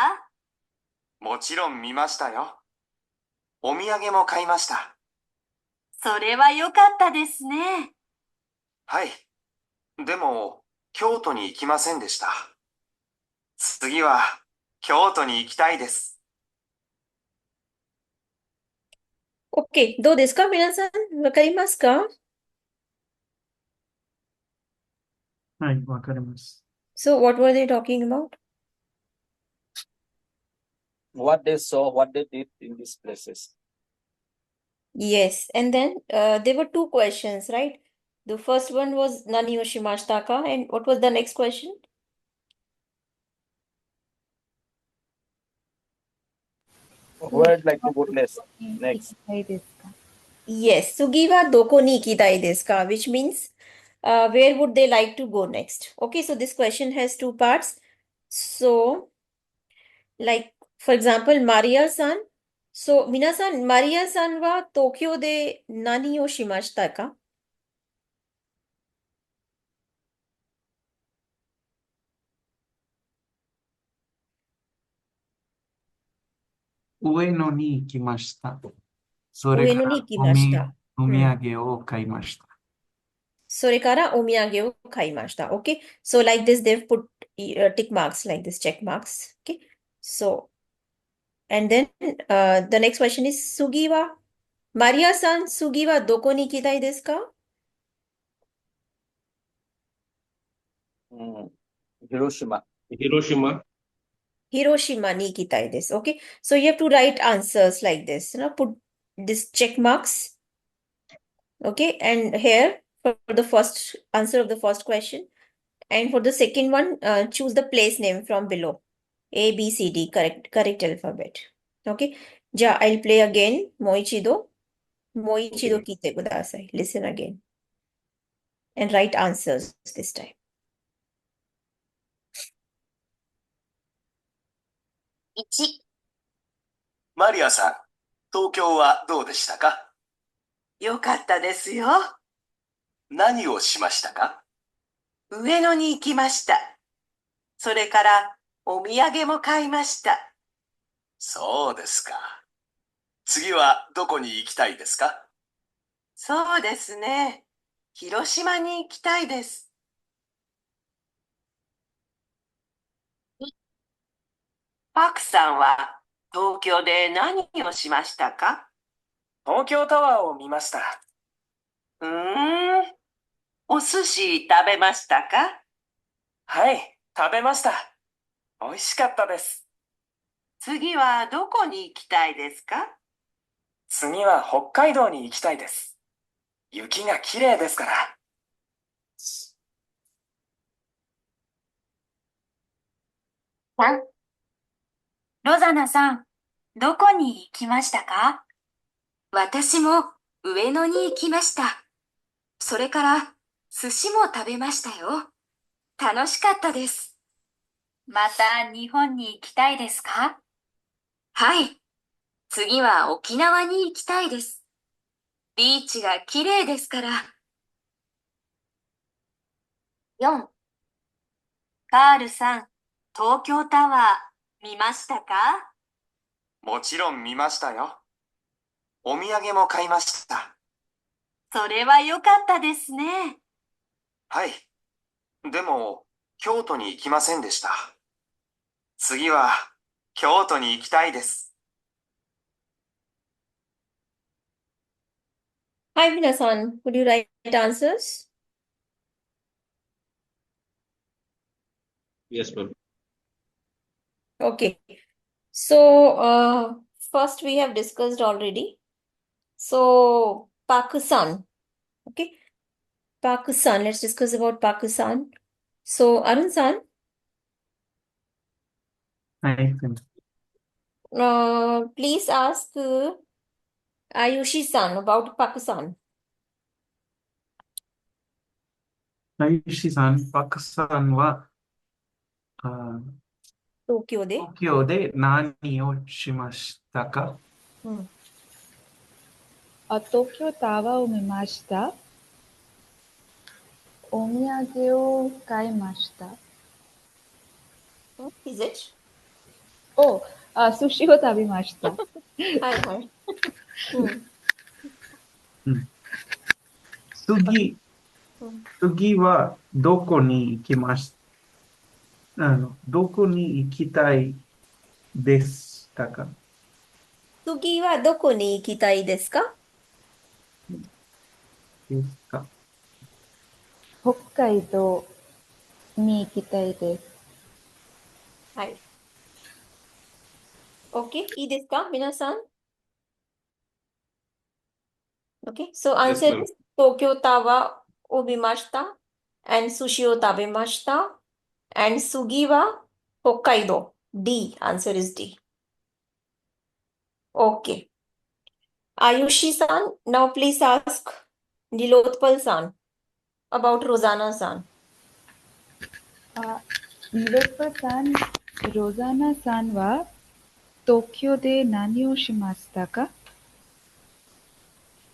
もちろん見ましたよ。お土産も買いました。それは良かったですね。はい。でも、京都に行きませんでした。次は、京都に行きたいです。OK。どうですか皆さんわかりますか？はい、わかります。So what were they talking about? What they saw, what they did in these places. Yes. And then there were two questions, right? The first one was Nani o shimashita ka? And what was the next question? Where I'd like to go next. Next. 行きたいですか？ Yes. Sugi wa doko ni ikitai desu ka? Which means where would they like to go next? Okay, so this question has two parts. So, like, for example, Maria-san. So, minasan, Maria-san wa Tokyo de nani o shimashita ka? Ueno ni ikimashita. それ Ueno か ni らおみ、 ikimashita. お土産を買いました。それからお土産を買いました。Okay. So like this, they've put tick marks like this, check marks. Okay. So, and then the next question is Sugi wa? Maria-san, Sugi wa doko ni ikitai desu ka? 広島。Hiroshima ni ikitai desu. Okay. So you have to write answers like this. Put this check marks. Okay. And here for the first answer of the first question. And for the second one, choose the place name from below. A, B, C, D, correct alphabet. Okay. Ja, I'll play again. Moichido. Moichido kite kudasai. Listen again. And write answers this time. 1、マリアさん、東京はどうでしたか？よかったですよ。何をしましたか？上野に行きました。それからお土産も買いました。そうですか。次はどこに行きたいですか？そうですね。広島に行きたいです。パクさんは東京で何をしましたか？東京タワーを見ました。うーん。お寿司食べましたか？はい、食べました。美味しかったです。次はどこに行きたいですか？次は北海道に行きたいです。雪が綺麗ですから。3、ロザナさん、どこに行きましたか？私も上野に行きました。それから寿司も食べましたよ。楽しかったです。また日本に行きたいですか？はい。次は沖縄に行きたいです。ビーチが綺麗ですから。4、カールさん、東京タワー見ましたか？もちろん見ましたよ。お土産も買いました。それは良かったですね。はい。でも、京都に行きませんでした。次は、京都に行きたいです。Hi, Minasan. Would you write answers? Yes, ma'am. Okay. So, first we have discussed already. So, Pakistan. Okay. Pakistan. Let's discuss about Pakistan. So, Arun-san,はい。please ask Ayushi-san about Pakistan. 林さん、パクさんは、あ東京で。東京で何をしましたか？うん。東京タワーを見ました。お土産を買いました。Is it? 寿司を食べました。はいはい。次はどこに行きましたどこに行きたいでしたか？次はどこに行きたいですか？ですか？北海道に行きたいです。はい。OK、いいですか皆さん？ OK、so Yes, answer ma'am. is 東京タワーを見ました。and 寿司を食べました。and 次は北海道。D。answer is D。OK。Ayushi-san, now please ask Nilotpal-san about Rosanna-san. ニロッパさん、ロザナさんは東京で何をしましたか？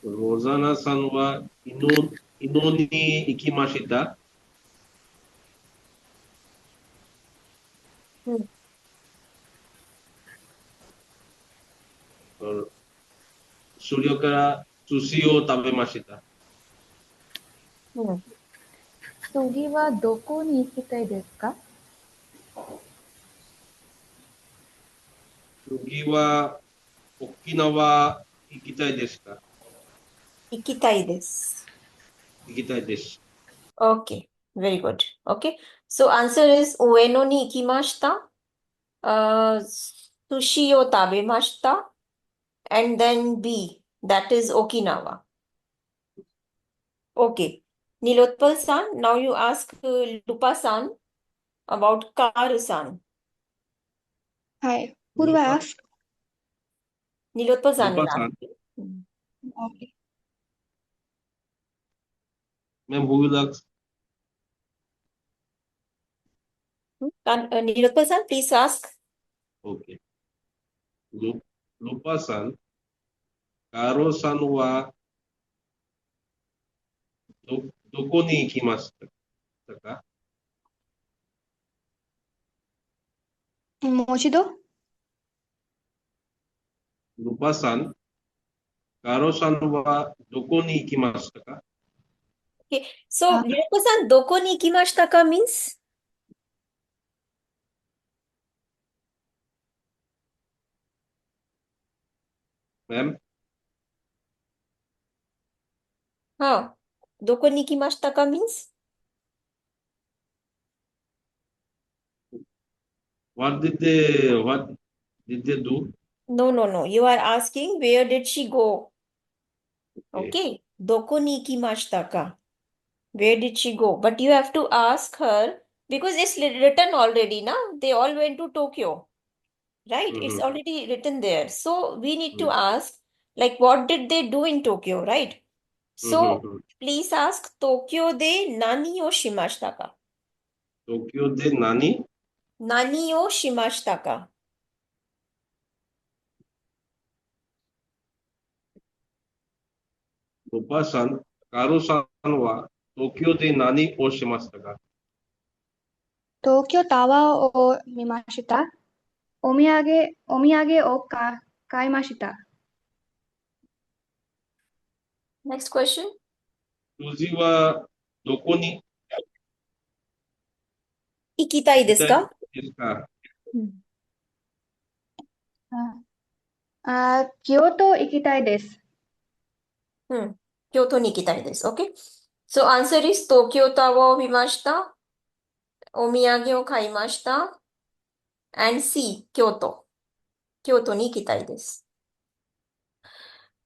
ロザナさんは犬に行きました。それから寿司を食べました。次はどこに行きたいですか？次は沖縄行きたいですか？行きたいです。行きたいです。Okay, very good. Okay, so answer is 上野に行きました。寿司を食べました。and then B, that is Okinawa. Okay, Nilotpal-san, now you ask Lupa-san about Karu-san. Hi. Who do I ask? Nilotpal-san will Lupa-san. ask you. Okay. Ma'am, who will ask? Nilotpal-san, please ask. Okay. Lupa-san, Karo-san はどこに行きましたか？もう一度ルパさん、カロさんはどこに行きましたか Okay. So, Ryoko-san, doko ni ikimashita ka means? Ma'am? Doko ni ikimashita ka means? What did they do? No. You are asking where did she go? Okay. Okay. Doko ni ikimashita ka? Where did she go? But you have to ask her because it's written already, na? They all went to Tokyo, right? It's Mhm. already written there. So we need to ask, like, what did they do in Tokyo, right? So Mhm. please ask Tokyo de nani o shimashita ka? 東京で何 Nani o shimashita ka? おばあさん、カロさんは東京で何をしましたか 東京タワーを見ました。お土産を買いました。Next question. 数字はどこに Ikitai 行き desu たい ka? ですか 京都行きたいです。Kyoto ni ikitai desu. Okay. So answer is Tokyo Tower o mimashita, omiyage o kaimashita, and C, Kyoto. Kyoto ni ikitai desu.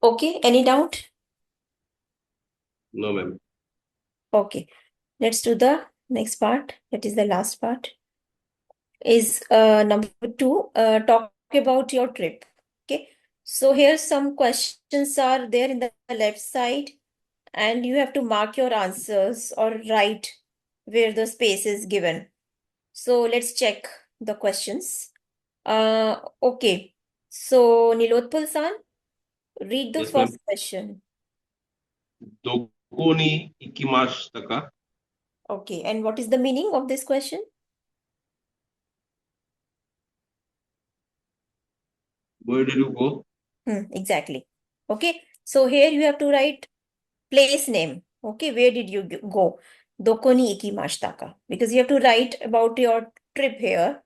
Okay, any doubt? No, ma'am. Okay, let's do the next part. That is the last part. Is number 2. Talk about your trip. Okay, so here some questions are there in the left side, and you have to mark your answers or write where the space is given. So let's check the questions. Okay. So Nilotpal-san, read the Yes, ma'am. first question. どこに行きましたか Okay, and what is the meaning of this question? Where did you go? Exactly. Okay, so here you have to write place name. Okay, where did you go? Doko ni ikimashita ka? Because you have to write about your trip here.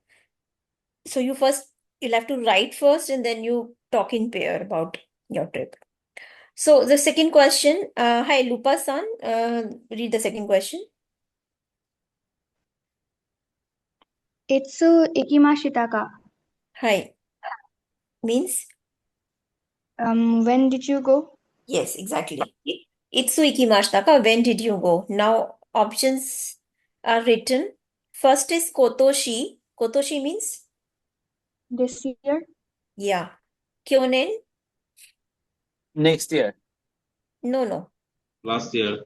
So you'll have to write first and then you talk in pair about your trip. So the second question, hi Lupa-san, read the second question. いつ行きましたか Hi. Means? When did you go? Yes, exactly. Itsu ikimashita ka? When did you go? Now options are written. First is kotoshi. Kotoshi means? This year? Yeah. Kyonen? Next year No. Last year.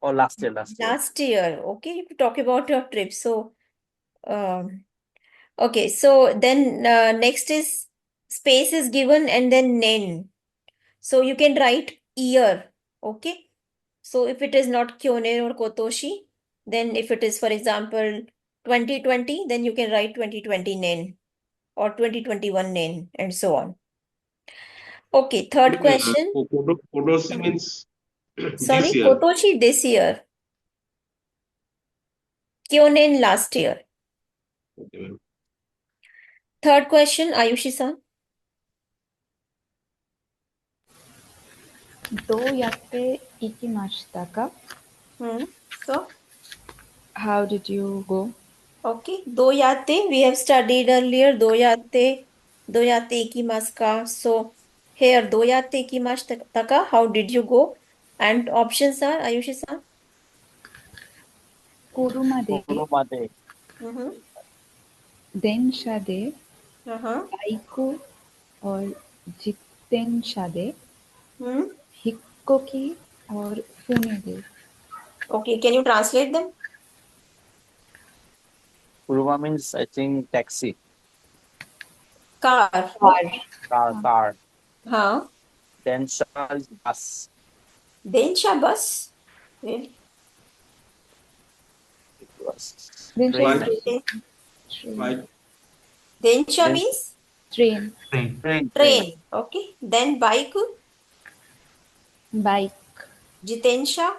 or last year. Last year. Okay, you talk about your trip. So, okay. So then next is space is given and then nen. So you can write year. Okay. So if it is not Kyonen or Kotoshi, then if it is, for example, 2020, then you can write 2020 nen or 2021 nen and so on. Okay. Third question. Kotoshi means Sorry, this year. Kotoshi this year. Kyonen last year. Okay, ma'am. Third question, Ayushi-san. どうやって行きましたか So, How did you go? okay, doyate, we have studied earlier, doyate ikimasu ka. So, here, doyate ikimashita ka, how did you go? And options are, Ayushi-san? 車で、車で、電車で、バイク or 自転車で、飛行機 or 船で。Okay, can you translate them? Kuruma means I think taxi. Car. Car. Huh? Densha is bus. Densha bus? Really? Densha Flight. Densha means? Train. Train. Okay. Then bike? Bike. Jitensha,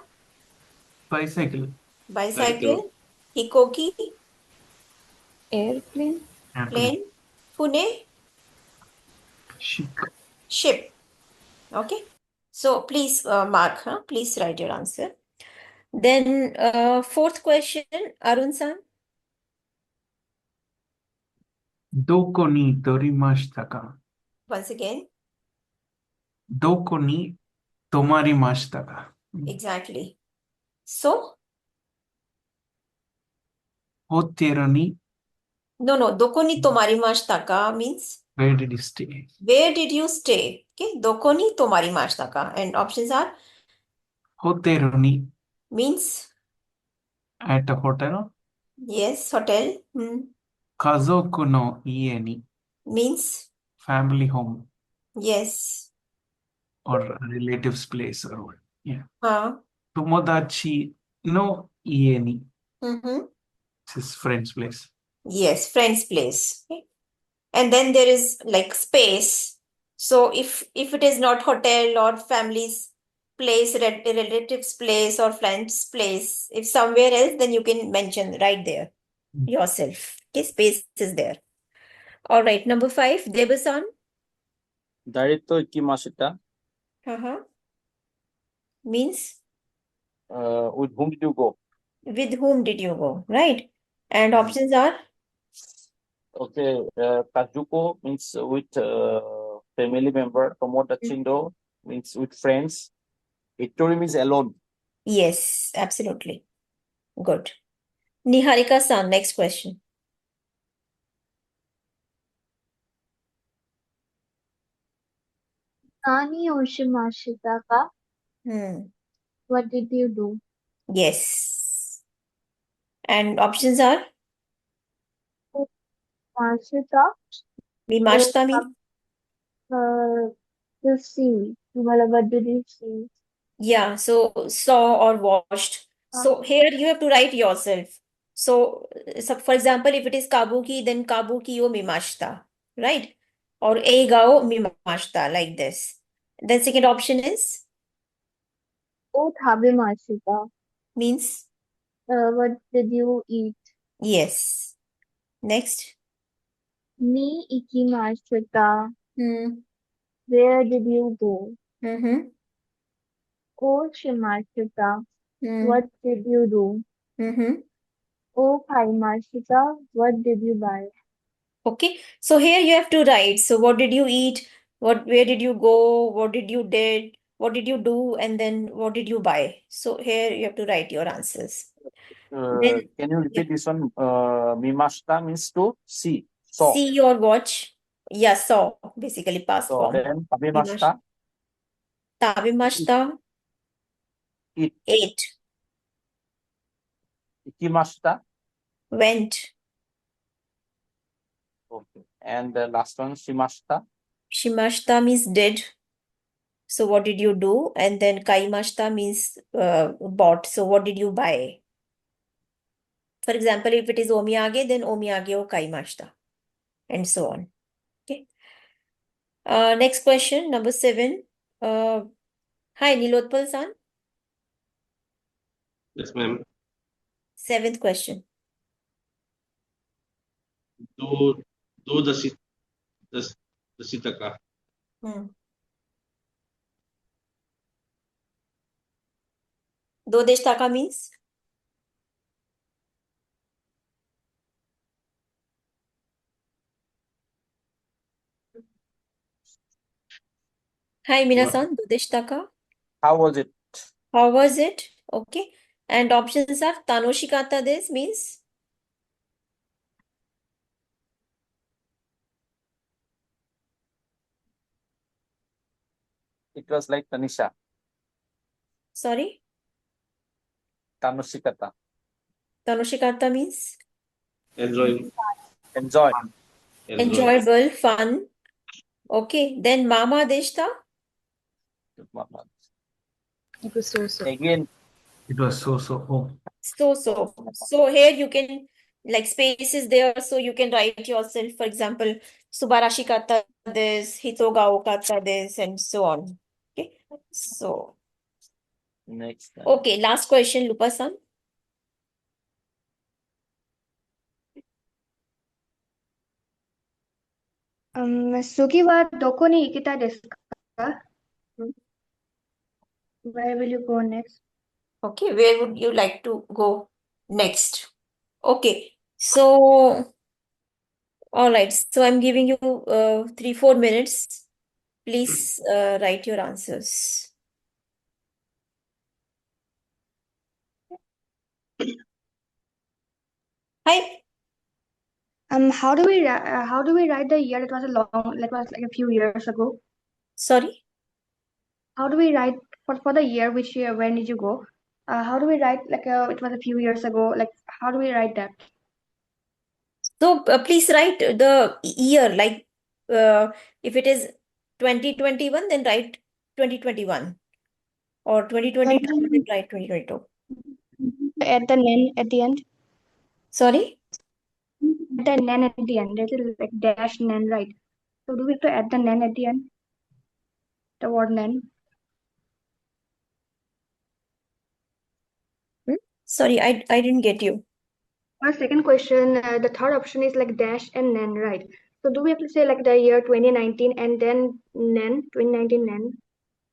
Bicycle. bicycle. Hikoki, Airplane. plane. Fune, Ship. ship. Okay. So please mark, huh? Please write your answer. Then fourth question, Arun-san. どこに取りましたか Once again, どこに泊まりましたか exactly. So, ホテルに no, どこに泊まりましたか means Where did you stay? where did you stay? Okay, どこに泊まりましたか and options are ホテルに means at a hotel. yes, hotel. 家族の家に Means family home yes. or relatives place or what. Yeah. は友達の家に Mm-hmm. This is friend's place. Yes, friend's place. Okay. And then there is like space. So if it is not hotel or family's place, relative's place or friend's place, if somewhere else, then you can mention right there yourself. Okay, space is there. All right, number 5, Debasan. 誰と行きました Uh-huh. Means With whom did you go? with whom did you go, right? And options are Okay, Kajuko means with family member. Tomoda Chindo means with friends. Ittori means alone. yes, absolutely. Good. Niharika-san, next question. Nani Oshimashita ka? What did you do? Yes. And options are Mashita. Vimashta means To see. What did you see? yeah, so saw or watched. So here you have to write yourself. So, for example, if it is kabuki, then kabuki o mimashita, right? Or eiga o mimashita, like this. Then second option is O Mashita. means What did you eat? yes. Next. Ni ikimashita. Hmm. Where did you go? Mm-hmm. O Shimashita. Hmm. What did you do? Mm-hmm. O Kaimashita. What did you buy? Okay, so here you have to write. So what did you eat? Where did you go? What did you do? And then what did you buy? So here you have to write your answers. Then Can you repeat this one? Mimashita means to see. Saw. see or watch. Yeah, saw, basically past So form. then Tabimashita. Tabimashita, Eat. ate, Ikimashita. went. Okay. And the last one, Shimashita. Shimashita means did. So what did you do? And then kaimashita means bought. So what did you buy? For example, if it is omiyage, then omiyage o kaimashita, and so on. Okay. Next question, number 7. Hi, Nilotpal-san. Yes, ma'am. 7th question. Do dasita ka. Do deshtaka means? Hi, minasan. Do deshtaka. How was it? How was it? Okay. And options are Tanoshikata des means It was like Tanisha. sorry. Tanushikata. Tanoshikata means Enjoy. enjoyable, fun. Okay. Then Mama Deshta. It was so. Again, It was so. Oh. So here you can like spaces there, so you can write yourself, for example, Subarashi kata this, Hitoga o kata this, and so on. Okay. So Next time. Okay, last question, Lupa-san. Sugi wa doko ni ikita desu ka? Where will you go next? Okay, where would you like to go next? Okay, so all right, so I'm giving you 3-4 minutes. Please write your answers. Hi. How do we write the year? It was like a few years ago. Sorry? How do we write for the year? Which year? When did you go? How do we write it was a few years ago? Like how do we write that? So please write the year, like if it is 2021, then write 2021, or 2022, then write 2022. At the nen at the end. Sorry? The nen at the end. There's a like dash nen, right? So do we have to add the nen at the end? The word nen. Sorry, I didn't get you. Our second question, the third option is like dash and nen, right? So do we have to say like the year 2019 and then nen, 2019 nen?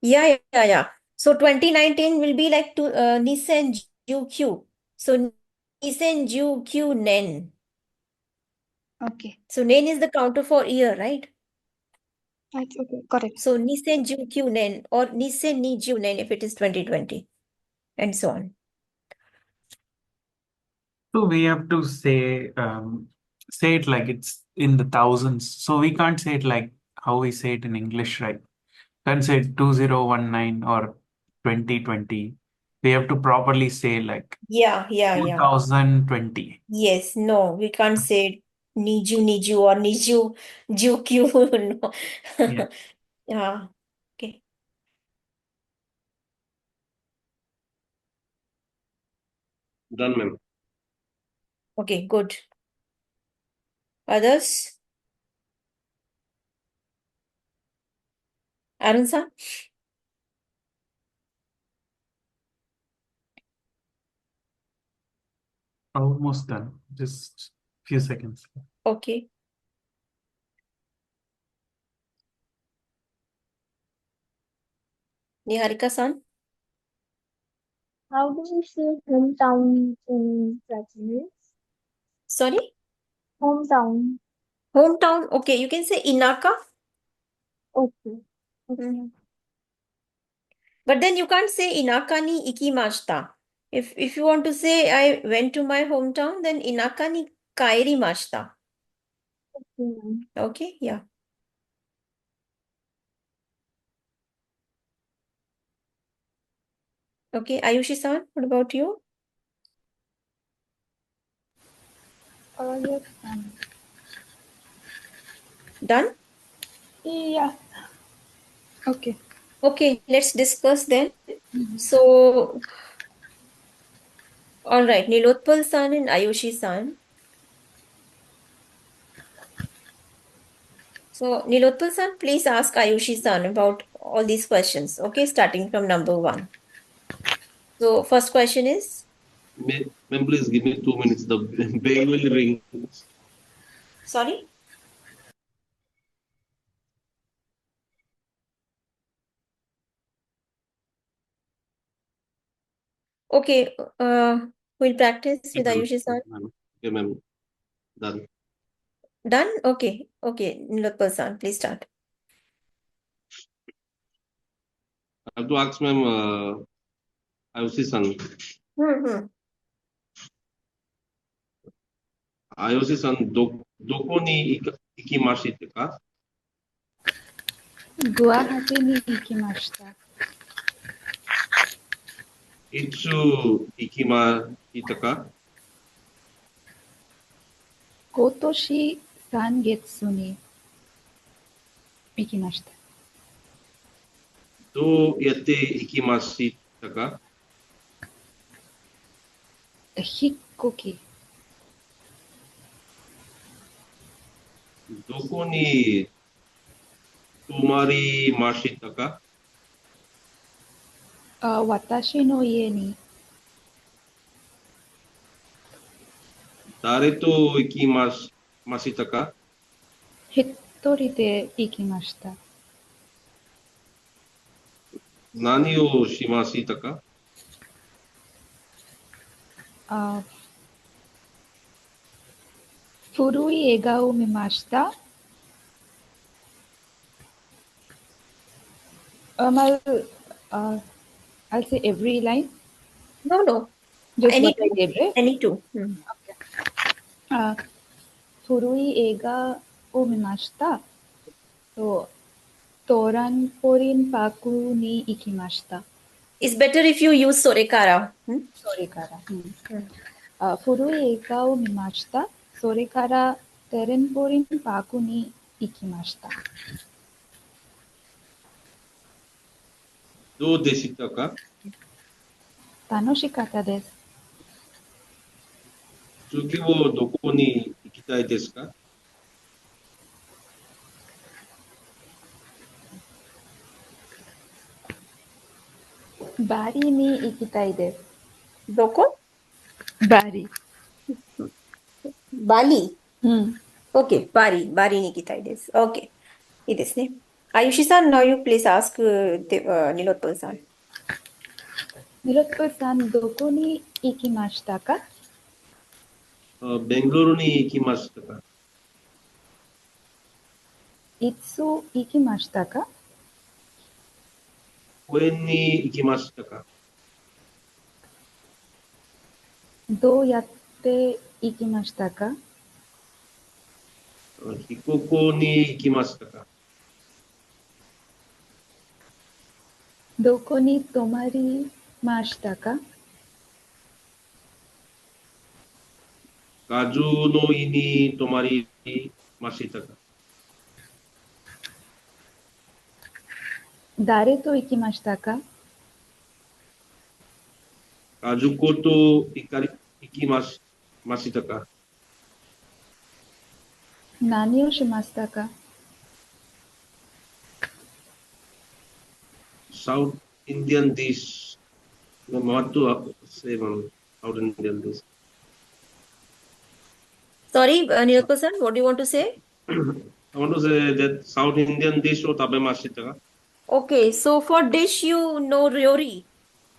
Yeah. So 2019 will be like to Nisan Q. So Nisan Q Nen. Okay. So Nen is the counter for year, right? Right, okay, got it. So Nisan Q Nen or Nisan Ni Ju Nen if it is 2020, and so on. So we have to say it like it's in the thousands. So we can't say it like how we say it in English, right? Can't say 2019 or 2020. We have to properly say like Yeah. 2020. Yes, no, we can't say Niju or Niju Jukyu. No. Yeah. Yeah. Okay. Done, ma'am. Okay, good. Others? Arun sir? Almost done. Just few seconds. Okay. Niharika san? How do we say hometown in Japanese? Sorry? Hometown. Hometown. Okay, you can say Inaka. Okay. But then you can't say Inaka ni ikimashita. If you want to say I went to my hometown, then Inaka ni kairimashita. Okay, yeah. Okay, Ayushi-san, what about you? Yes, done. Done? Yeah. Okay. Okay, let's discuss then. So, all right, Nilotpal-san and Ayushi-san. So, Nilotpal-san, please ask Ayushi-san about all these questions. Okay, starting from number 1. So, first question is? Ma'am, please give me 2 minutes. The bell will ring. Sorry? Okay, we'll practice with Ayushi-san. Okay, ma'am. Done. Done? Okay, Nilotpal-san, please start. I have to ask ma'am, Ayushi-san. Ayushi-san, どこに行きましたか? グアハテに行きました。いつ行きましたか? 今年3月に行きました。どうやって行きましたか? 飛行機。どこに泊まりましたか?私の家に誰と行きましたか？一人で行きました。何をしましたか？あ、古い映画を見ました。I'll say every line, No. just Any what I two. did, right? Any two. Okay. 古い映画を見ました。と、トランポリンパークに行きました。It's better if you use Sorekara. それから、古い映画を見ました。それからテレンポリンパークに行きました。どうでしたか？楽しかったです。次はどこに行きたいですか？バリに行きたいです。どこ？バリ。バリ。OK、バリに行きたいです。OK。いいですね。Ayushi san, now you please ask Nilotpal san. ニロップさん、どこに行きましたか？ベンガルールに行きましたか？いつ行きましたか？公園に行きましたか？どうやって行きましたか？飛行機に行きましたか？どこに泊まりましたか？ガジュの家に泊まりましたか？誰と行きましたか？ガジュコと行きましたか？何をしましたか？ South Indian dish. What to say on South Indian dish? Sorry, Nilotpal san, what do you want to say? I want to say that South Indian dishを食べましたか？ Okay, so for dish you know ryori.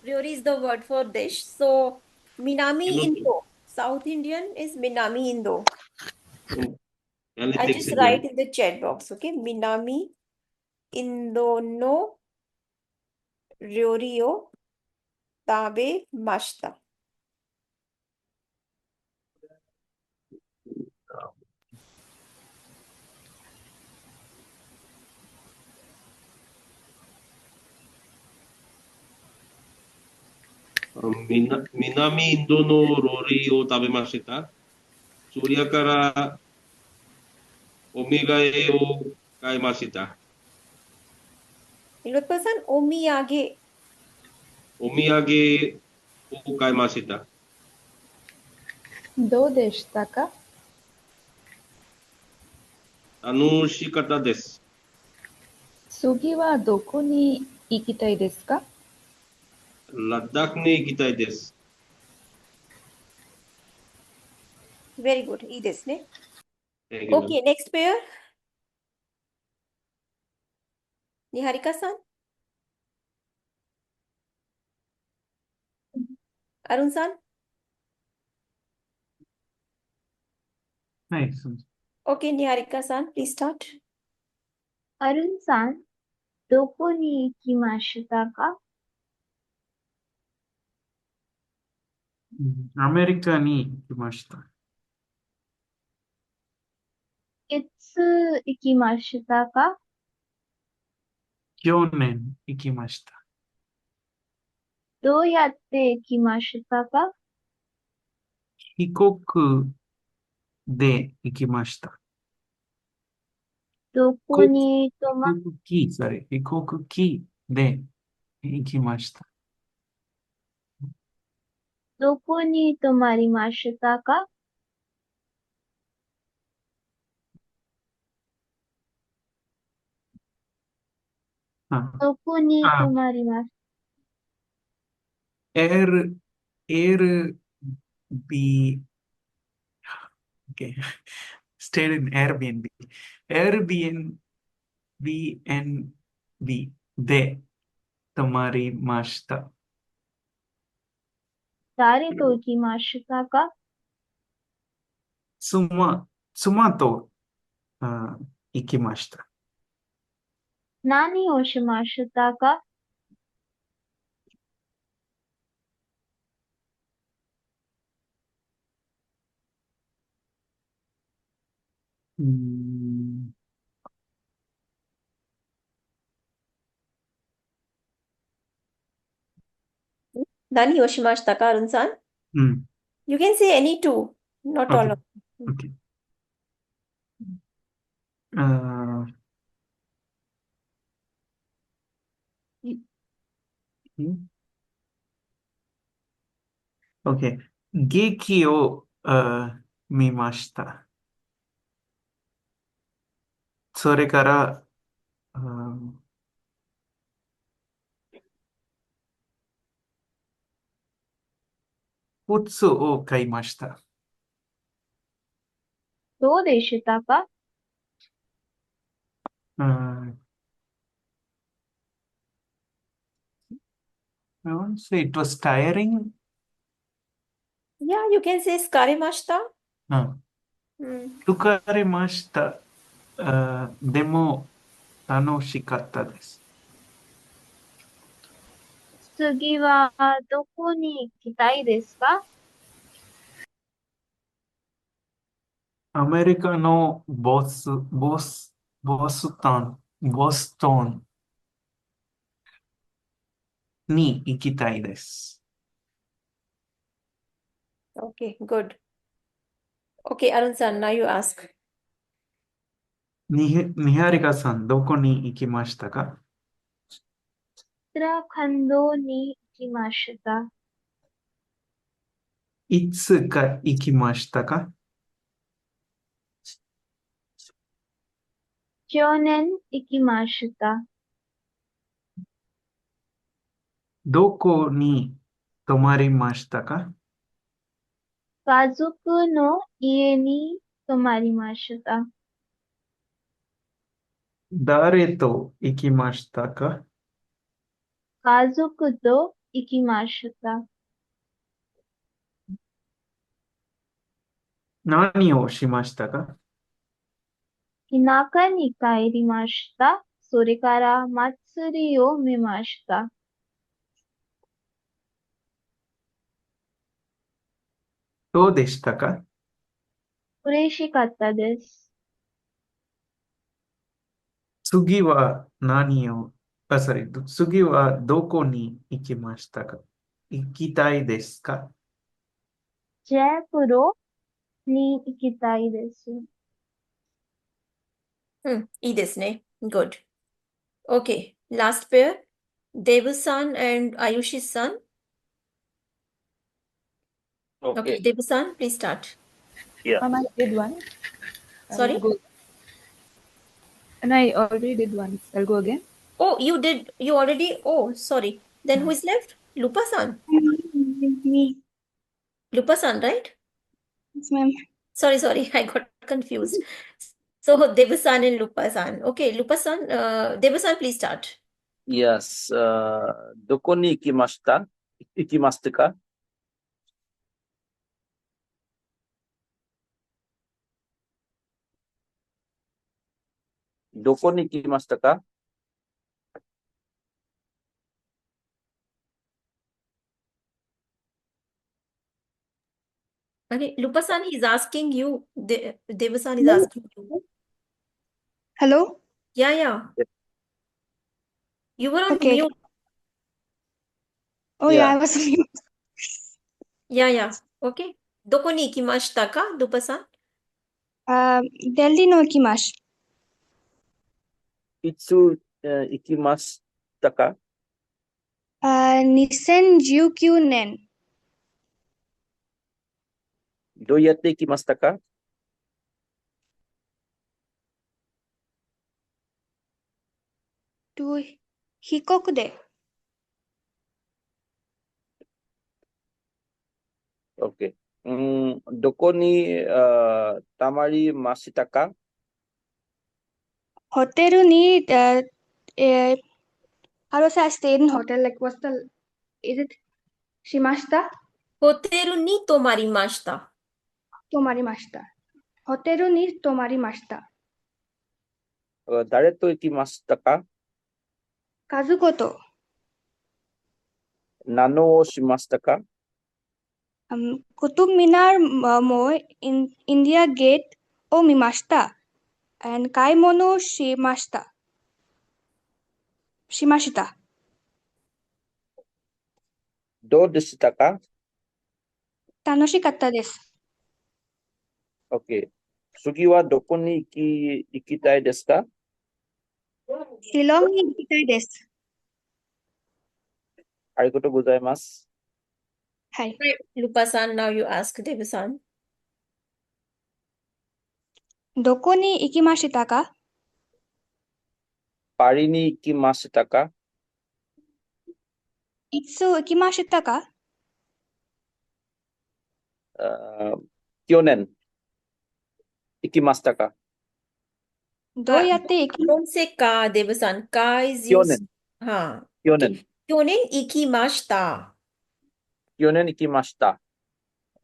Ryori is the word for dish. So Minami Indo. South Indian is Minami Indo. I just write in the chat box, okay? Minami Indo no ryori o tabe mashita. Minami Indo no Roryを食べました。それからお土産を買いました。Nilotpal san, omiyage. お土産を買いました。どうでしたか？楽しかったです。次はどこに行きたいですか？ラダックに行きたいです。Very good. いいですね。Thank you. Okay, next pair. Niharika san. Arun san. はい、そうです。 Okay, Niharika san, please start. アルンさん、どこに行きましたか？アメリカに行きました。いつ行きましたか？去年行きました。どうやって行きましたか？飛行機で行きました。どこに飛行機で行きました。どこに泊まりましたか？どこに泊まりました Air, Airbnb, okay, stayed in Airbnb. Airbnb, de tamari mashita. 誰と行きましたか？ 妻と、行きました。何をしましたか？ うん何をしましたか、アルンさん？うん。You can say any two, not all Okay. of them. Okay. あーいん OK。劇を、見ました。それから、靴を買いました。どうでしたか？ I won't say it was tiring. Yeah, you can say 疲れました。疲れました。でも、楽しかったです。次はどこに行きたいですか？アメリカのボストンに行きたいです。Okay, good. Okay, Arun-san, now you ask. にはりかさん、どこに行きましたか？ウッタラカンドに行きました。いつか行きましたか？去年行きました。どこに泊まりましたか？家族の家に泊まりました。誰と行きましたか？家族と行きました。何をしましたか？田舎に帰りました。それから祭りを見ました。どうでしたか？嬉しかったです。次は次はどこに行きましたか？行きたいですか？ジャイプロに行きたいです。いいですね。Good. Okay, last pair. Devu-san and Ayushi-san. Okay, Devu-san, please start. Yeah. I did one. Sorry? I'll go. And I already did once. I'll go again. Oh, you did. You already. Oh, sorry. Then who is left? Lupa-san. Me. Lupa-san, right? Yes, ma'am. Sorry. I got confused. So, Devu-san and Lupa-san. Okay, Lupa-san, Devu-san, please start. Yes. どこに行きましたか？どこに行きましたか？ Okay, Lupa-san, he's asking you. Devu-san is asking you. Hello? Yeah. You were on Okay. mute. Oh, yeah, I was on mute. Yeah. Okay. どこに行きましたか、Lupa-san? デリの行きます。いつ行きましたか？ 2019年。どうやって行きましたか？飛行機で。Okay. どこにたまりましたか? Hotel ni how do I say I stayed in hotel? Like what's the is it shimashita? Hoteru ni tomarimashita. Tomarimashita. Hotel ni tomarimashita. 誰と行きましたか? Kazuko to. 何をしましたか? Kutub Minar mo in India Gate o mimashita. And kaimono shimashita. Shimashita. どうでしたか? 楽しかったです。Okay. 次はどこに行きたいですか? シロンに行きたいです。ありがとうございます。はい。Lupa-san, now you ask Devu-san. どこに行きましたか? パリに行きましたか? いつ行きましたか? 去年行きましたか? どうやって行き Don't say ka, Devu-san. Ka is 去 used. 年 Ha. 去年 Kyonen ikimashita. 去年行きました。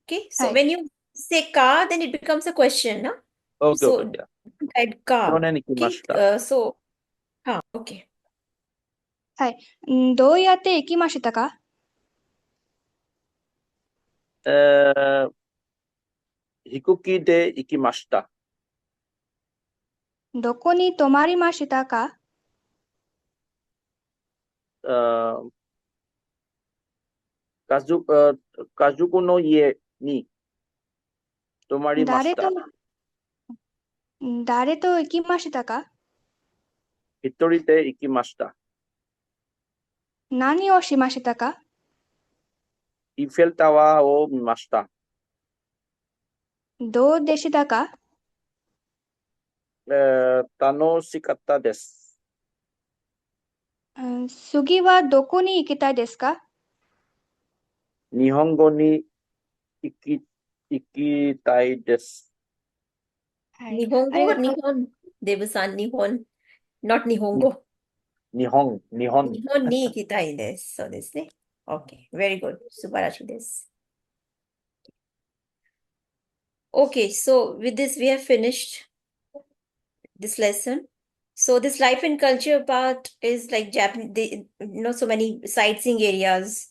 Okay. So はい。 when you say ka, then it becomes a question, no? Okay, So okay. type 去 ka. 年行きま Okay. した。 So, okay. どうやって行きましたか? 飛行機で行きました。どこに泊まりましたか? 家族の家に泊まりまし誰とた。誰と行きましたか? 一人で行きました。何をしましたか? イフェルタワーを見ました。どうでしたか? 楽しかったです。次はどこに行きたいですか? 日本語に行きたいです。はい。 Nihongo あり or がとう。 Nihon? Devu-san, Nihon. Not Nihongo. 日本。Nihon ni ikitai desu. So desu ne. Okay. Very good. Subarashi desu. Okay. So with this, we have finished this lesson. So this life and culture part is like Japanese, so many sightseeing areas,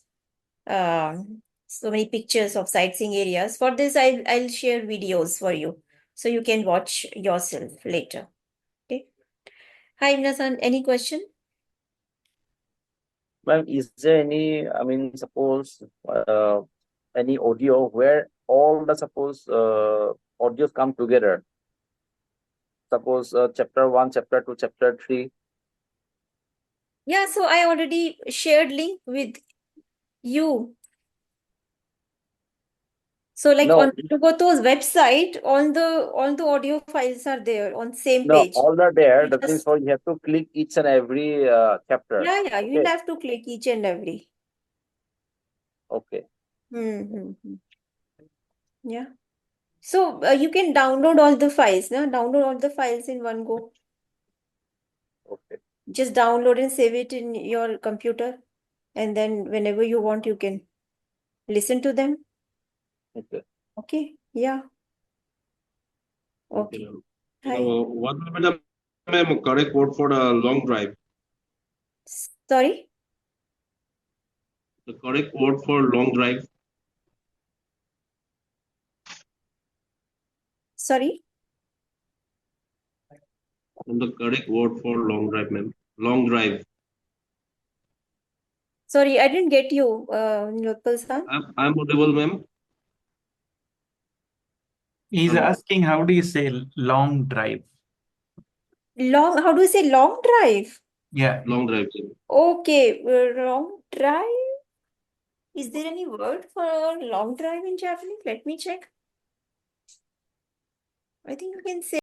so many pictures of sightseeing areas. For this, I'll share videos for you, so you can watch yourself later. Okay. Hi, Minasan, any question? Ma'am, is there any, suppose any audio where all the audios come together? Suppose chapter 1, chapter 2, chapter 3. Yeah, so I already shared link with you. So like No, on Tugoto's website, all the audio files are there on same no, page. all are there. You That means just you have to click each and every chapter. yeah, you'll Okay. have to click each and every. Okay. Yeah. So you can download all the files, no? Download all the files in one go. Okay. Just download and save it in your computer, and then whenever you want, you can listen to them. Okay. Okay. Yeah. Okay, Okay. ma'am. Hi. What will be the ma'am, correct word for the long drive? Sorry. The correct word for long drive. Sorry. The correct word for long drive, ma'am. Long drive. Sorry, I didn't get you, Nilpal-san. I'm audible, ma'am. He's Hello. asking, how do you say long drive? How do you say long drive? Yeah. Long drive. Okay, long drive. Is there any word for long drive in Japanese? Let me check. I think you can say